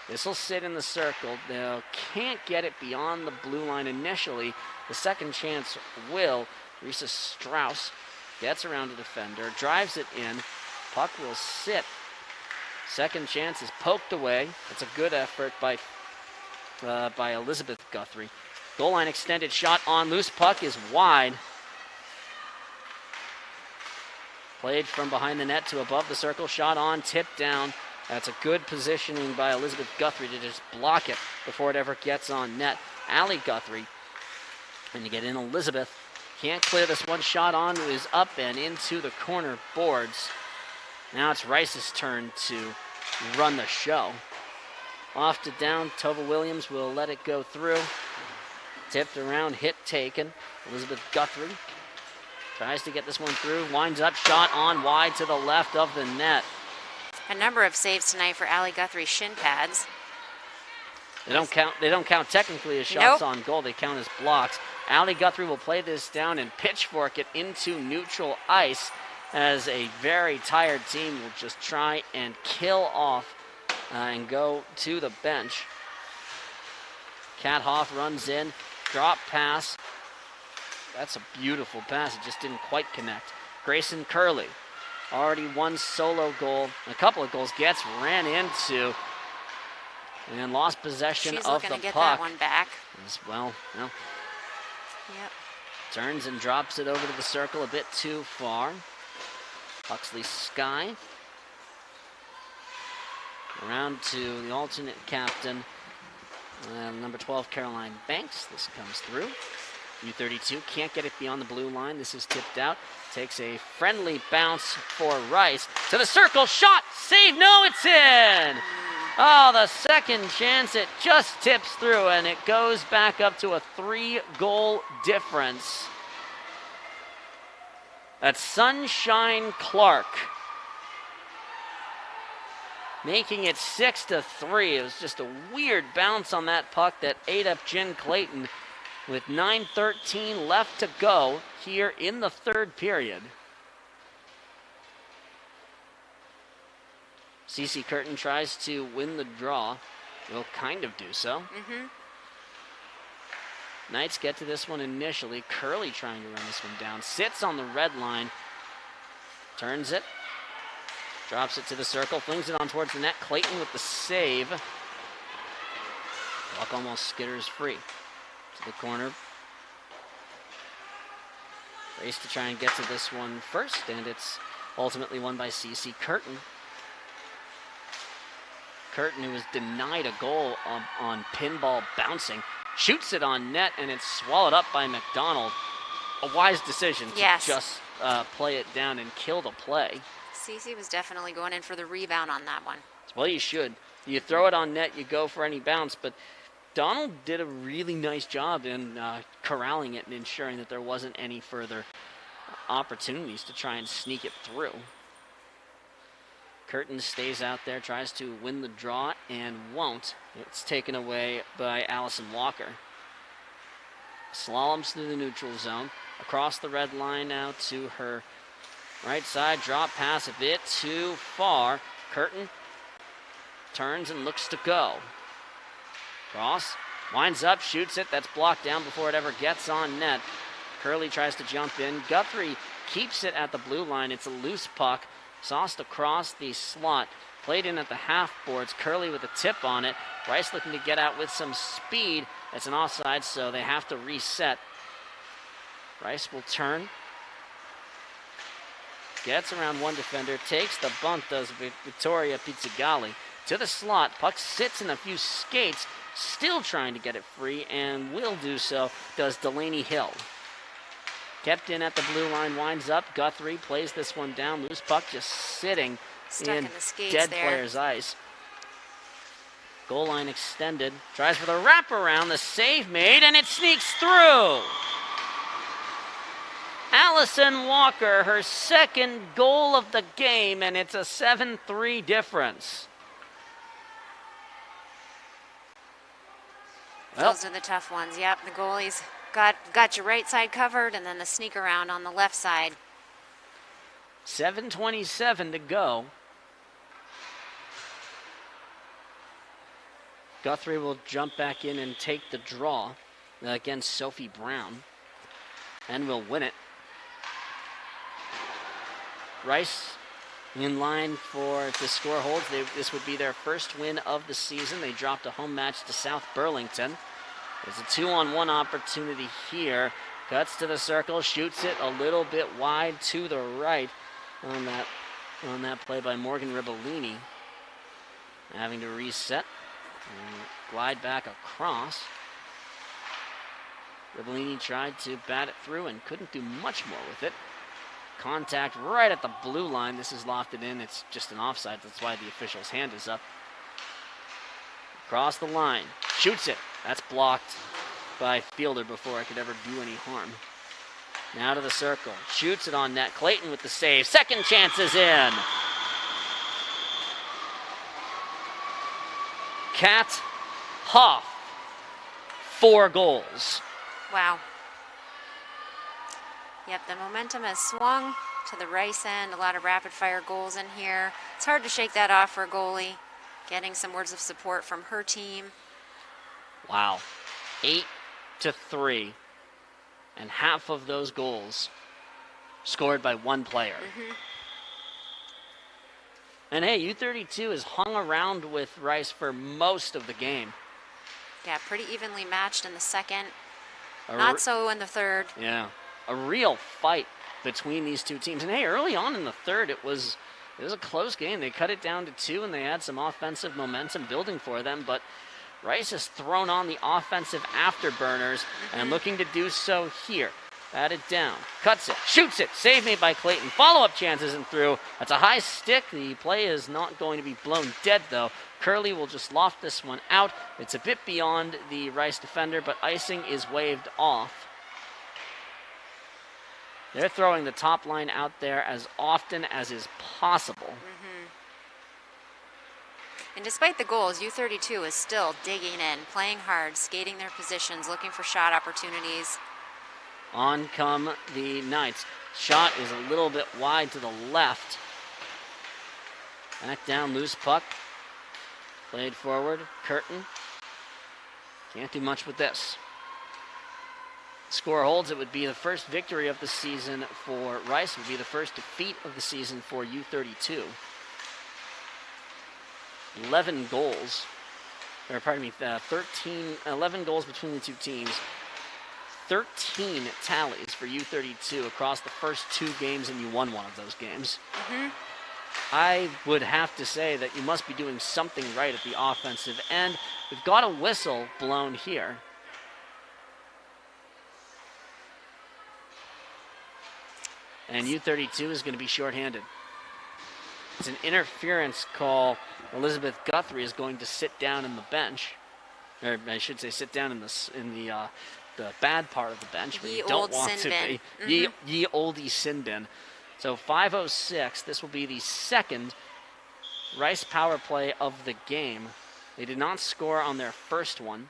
This will sit in the circle. They can't get it beyond the blue line initially. The second chance will. Risa Strauss gets around a defender, drives it in. Puck will sit. Second chance is poked away. It's a good effort by Elizabeth Guthrie. Goal line extended shot on. Loose puck is wide. Played from behind the net to above the circle. Shot on, tipped down. That's a good positioning by Elizabeth Guthrie to just block it before it ever gets on net. Allie Guthrie. And you get in Elizabeth. Can't clear this one. Shot on is up and into the corner boards. Now it's Rice's turn to run the show. Off to down. Tova Williams will let it go through. Tipped around, hit taken. Elizabeth Guthrie tries to get this one through. Winds up, shot on wide to the left of the net. A number of saves tonight for Allie Guthrie's shin pads. They don't count technically as shots on goal. They count as blocks. Allie Guthrie will play this down and pitchfork it into neutral ice as a very tired team will just try and kill off and go to the bench. Kat Hoff runs in, drop pass. That's a beautiful pass. It just didn't quite connect. Grayson Curley, already one solo goal, a couple of goals, ran into and lost possession of the puck. She's looking to get that one back. As well, no. Yep. Turns and drops it over to the circle a bit too far. Huxley Sky. Around to the alternate captain, Number 12, Caroline Banks. This comes through. U-32 can't get it beyond the blue line. This is tipped out. Takes a friendly bounce for Rice. To the circle, shot, save, no, it's in! Oh, the second chance, it just tips through, and it goes back up to a 3-goal difference. That's Sunshine Clark, making it 6-3. It was just a weird bounce on that puck that ate up Jen Clayton with 9:13 left to go here in the third period. Cece Curtin tries to win the draw. Will kind of do so. Knights get to this one initially. Curley trying to run this one down. Sits on the red line. Turns it. Drops it to the circle. Flings it on towards the net. Clayton with the save. Puck almost skitters free. To the corner. Race to try and get to this one first, and it's ultimately won by Cece Curtin. Curtin, who was denied a goal on pinball bouncing, shoots it on net, and it's swallowed up by McDonald. A wise decision to just play it down and kill the play. Cece was definitely going in for the rebound on that one. Well, you should. You throw it on net, you go for any bounce, but Donald did a really nice job in corralling it and ensuring that there wasn't any further opportunities to try and sneak it through. Curtin stays out there, tries to win the draw, and won't. It's taken away by Allison Walker. Slaloms through the neutral zone, across the red line now to her right side. Drop pass a bit too far. Curtin turns and looks to go. Cross, winds up, shoots it. That's blocked down before it ever gets on net. Curley tries to jump in. Guthrie keeps it at the blue line. It's a loose puck. Sauced across the slot. Played in at the half boards. Curley with a tip on it. Rice looking to get out with some speed. It's an offside, so they have to reset. Rice will turn. Gets around one defender. Takes the bump, does Victoria Pizzigali. To the slot. Puck sits in a few skates. Still trying to get it free, and will do so, does Delaney Hill. Kept in at the blue line, winds up. Guthrie plays this one down. Loose puck just sitting in the skates dead there. player's ice. Goal line extended. Tries for the wraparound. The save made, and it sneaks through. Allison Walker, her second goal of the game, and it's a 7-3 difference. Well, those are the tough ones. Yep, the goalies got your right side covered, and then the sneak around on the left side. 7:27 to go. Guthrie will jump back in and take the draw against Sophie Brown, and will win it. Rice in line for, if the score holds, this would be their first win of the season. They dropped a home match to South Burlington. There's a 2-on-1 opportunity here. Cuts to the circle, shoots it a little bit wide to the right on that play by Morgan Ribellini. Having to reset and glide back across. Ribellini tried to bat it through and couldn't do much more with it. Contact right at the blue line. This is lofted in. It's just an offside. That's why the official's hand is up. Across the line. Shoots it. That's blocked by Fielder before it could ever do any harm. Now to the circle. Shoots it on net. Clayton with the save. Second chance is in. Kat Huff. 4 goals. Wow. Yep, the momentum has swung to the Rice end. A lot of rapid-fire goals in here. It's hard to shake that off for a goalie. Getting some words of support from her team. Wow. 8-3. And half of those goals scored by one player. And hey, U-32 has hung around with Rice for most of the game. Yeah, pretty evenly matched in the second. Not so in the third. Yeah. A real fight between these two teams. And hey, early on in the third, it was a close game. They cut it down to 2, and they had some offensive momentum building for them. But Rice has thrown on the offensive afterburners and looking to do so here. Bat it down, cuts it, shoots it, save made by Clayton. Follow-up chance isn't through. That's a high stick. The play is not going to be blown dead, though. Curley will just loft this one out. It's a bit beyond the Rice defender, but icing is waved off. They're throwing the top line out there as often as is possible. And despite the goals, U-32 is still digging in, playing hard, skating their positions, looking for shot opportunities. On come the Knights. Shot is a little bit wide to the left. Back down, loose puck. Played forward, Curtin. Can't do much with this. Score holds, it would be the first victory of the season for Rice. It would be the first defeat of the season for U-32. 11 goals. Or pardon me, 11 goals between the two teams. 13 tallies for U-32 across the first 2 games, and you won one of those games. I would have to say that you must be doing something right at the offensive end. We've got a whistle blown here. And U-32 is going to be shorthanded. It's an interference call. Elizabeth Guthrie is going to sit down in the bench. Or I should say sit down in the bad part of the bench where you don't want to be. Ye oldie sin bin. So 5:06, this will be the second Rice power play of the game. They did not score on their first one.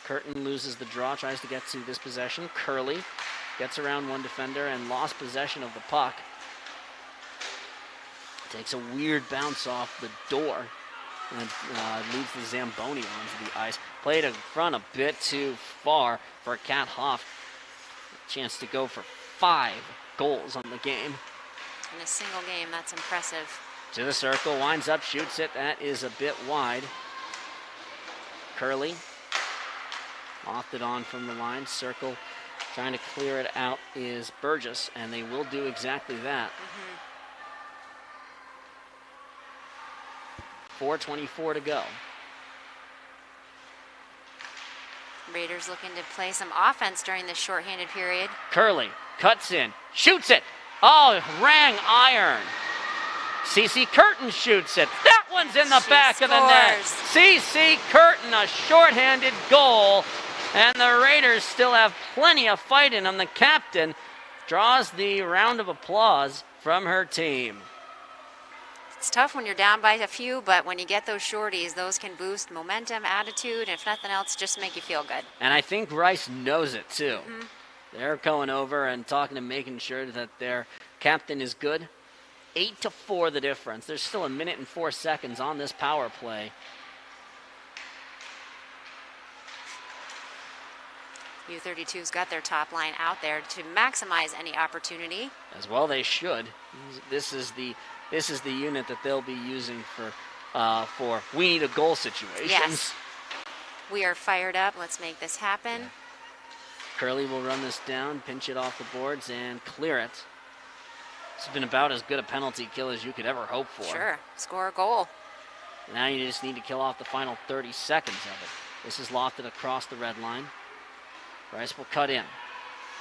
Curtin loses the draw, tries to get to this possession. Curley gets around one defender and lost possession of the puck. Takes a weird bounce off the door and leads the Zamboni onto the ice. Played in front a bit too far for Kat Hoff. Chance to go for 5 goals on the game. In a single game, that's impressive. To the circle, winds up, shoots it. That is a bit wide. Curley lofted on from the line. Circle trying to clear it out is Burgess, and they will do exactly that. 4:24 to go. Raiders looking to play some offense during this shorthanded period. Curley cuts in, shoots it. Oh, rang iron. CC Curtin shoots it. That one's in the back of the net. CC Curtin, a shorthanded goal. And the Raiders still have plenty of fight in them. The captain draws the round of applause from her team. It's tough when you're down by a few, but when you get those shorties, those can boost momentum, attitude, and if nothing else, just make you feel good. And I think Rice knows it, too. They're going over and talking and making sure that their captain is good. 8-4 the difference. There's still 1 minute and 4 seconds on this power play. U-32's got their top line out there to maximize any opportunity. As well they should. This is the unit that they'll be using for we need a goal situations. Yes. We are fired up. Let's make this happen. Yeah. Curley will run this down, pinch it off the boards, and clear it. This has been about as good a penalty kill as you could ever hope for. Sure. Score a goal. Now you just need to kill off the final 30 seconds of it. This is lofted across the red line. Rice will cut in.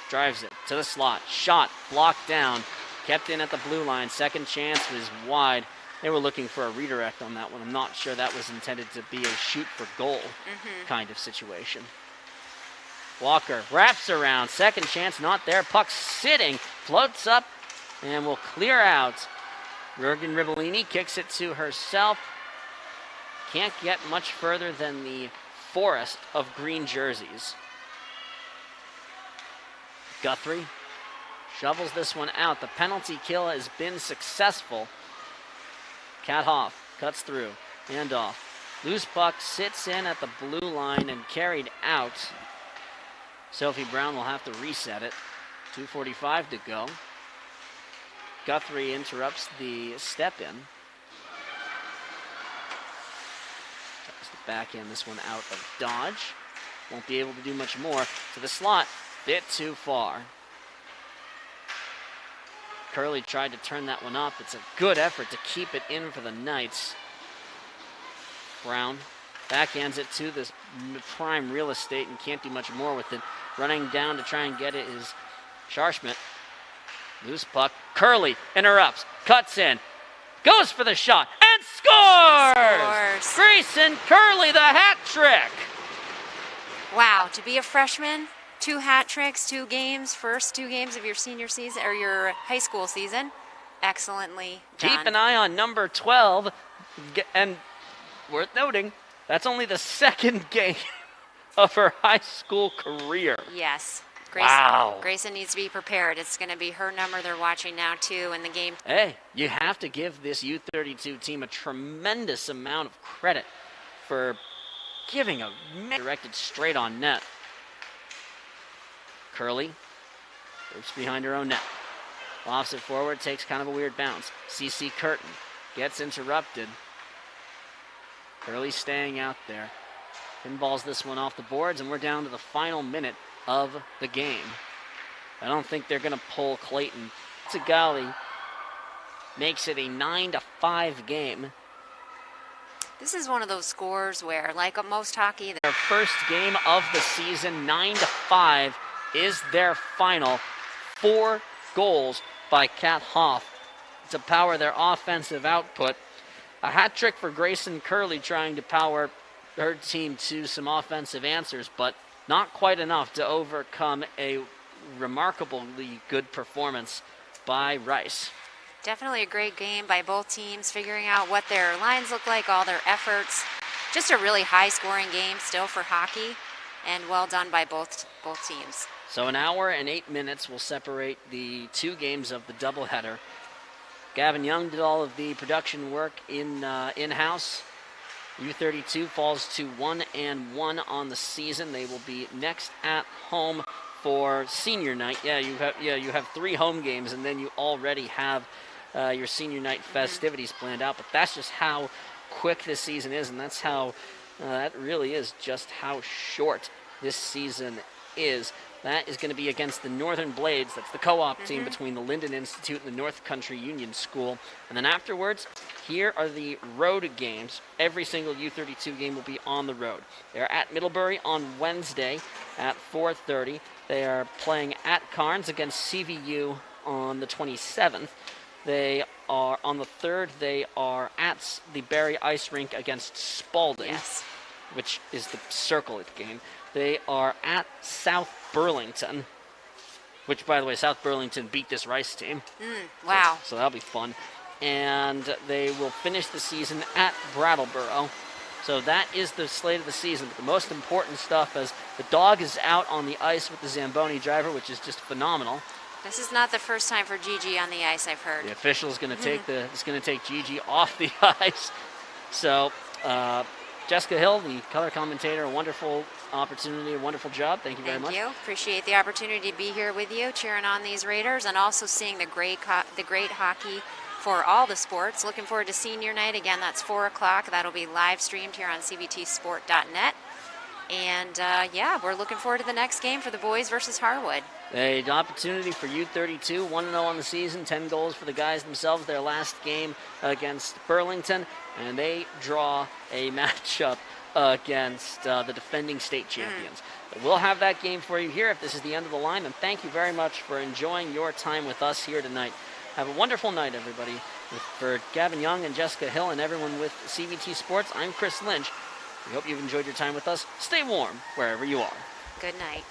Drives it to the slot. Shot. Blocked down. Kept in at the blue line. Second chance was wide. They were looking for a redirect on that one. I'm not sure that was intended to be a shoot for goal kind of situation. Walker wraps around. Second chance not there. Puck sitting. Floats up and will clear out. Jurgen Ribellini kicks it to herself. Can't get much further than the forest of green jerseys. Guthrie shovels this one out. The penalty kill has been successful. Kat Hoff cuts through. Handoff. Loose puck sits in at the blue line and carried out. Sophie Brown will have to reset it. 2:45 to go. Guthrie interrupts the step in. Tries to backhand this one out of dodge. Won't be able to do much more. To the slot. Bit too far. Curley tried to turn that one up. It's a good effort to keep it in for the Knights. Brown backhands it to this prime real estate and can't do much more with it. Running down to try and get it is Scharschmidt. Loose puck. Curley interrupts, cuts in, goes for the shot, and scores! Grayson Curley, the hat trick! Wow, to be a freshman, 2 hat tricks, 2 games, first 2 games of your senior season, or your high school season. Excellently done. Keep an eye on number 12, and worth noting, that's only the 2nd game of her high school career. Yes. Wow. Grayson needs to be prepared. It's going to be her number they're watching now, too, in the game. Hey, you have to give this U-32 team a tremendous amount of credit for giving a directed straight on net. Curley groups behind her own net. Lofts it forward, takes kind of a weird bounce. CC Curtin gets interrupted. Curley staying out there. Pinballs this one off the boards, and we're down to the final minute of the game. I don't think they're going to pull Clayton. Tsagali makes it a 9-5 game. This is one of those scores where, like most hockey, their first game of the season, 9-5, is their final. 4 goals by Kat Hoff to power their offensive output. A hat trick for Grayson Curley trying to power her team to some offensive answers, but not quite enough to overcome a remarkably good performance by Rice. Definitely a great game by both teams, figuring out what their lines look like, all their efforts. Just a really high-scoring game still for hockey, and well done by both teams. So an hour and 8 minutes will separate the 2 games of the doubleheader. Gavin Young did all of the production work in-house. U-32 falls to 1-1 on the season. They will be next at home for senior night. You have 3 home games, and then you already have your senior night festivities planned out. But that's just how quick this season is, and that's how that really is just how short this season is. That is going to be against the Northern Blades. That's the co-op team between the Linden Institute and the North Country Union School. And then afterwards, here are the road games. Every single U-32 game will be on the road. They're at Middlebury on Wednesday at 4:30. They are playing at Carnes against CVU on the 27th. They are, on the 3rd, they are at the Barry Ice Rink against Spalding, which is the circle game. They are at South Burlington, which, by the way, South Burlington beat this Rice team. Wow. So that'll be fun. And they will finish the season at Brattleboro. So that is the slate of the season. But the most important stuff is the dog is out on the ice with the Zamboni driver, which is just phenomenal. This is not the first time for Gigi on the ice, I've heard. The official is going to take Gigi off the ice. So Jessica Hill, the color commentator, a wonderful opportunity, a wonderful job. Thank you very much. Thank you. Appreciate the opportunity to be here with you, cheering on these Raiders, and also seeing the great hockey for all the sports. Looking forward to senior night. Again, that's 4 o'clock. That'll be live streamed here on cvtsport.net. And we're looking forward to the next game for the boys versus Harwood. An opportunity for U-32, 1-0 on the season, 10 goals for the guys themselves, their last game against Burlington, and they draw a matchup against the defending state champions. But we'll have that game for you here if this is the end of the line, and thank you very much for enjoying your time with us here tonight. Have a wonderful night, everybody. For Gavin Young and Jessica Hill and everyone with CVT Sports, I'm Chris Lynch. We hope you've enjoyed your time with us. Stay warm wherever you are. Good night.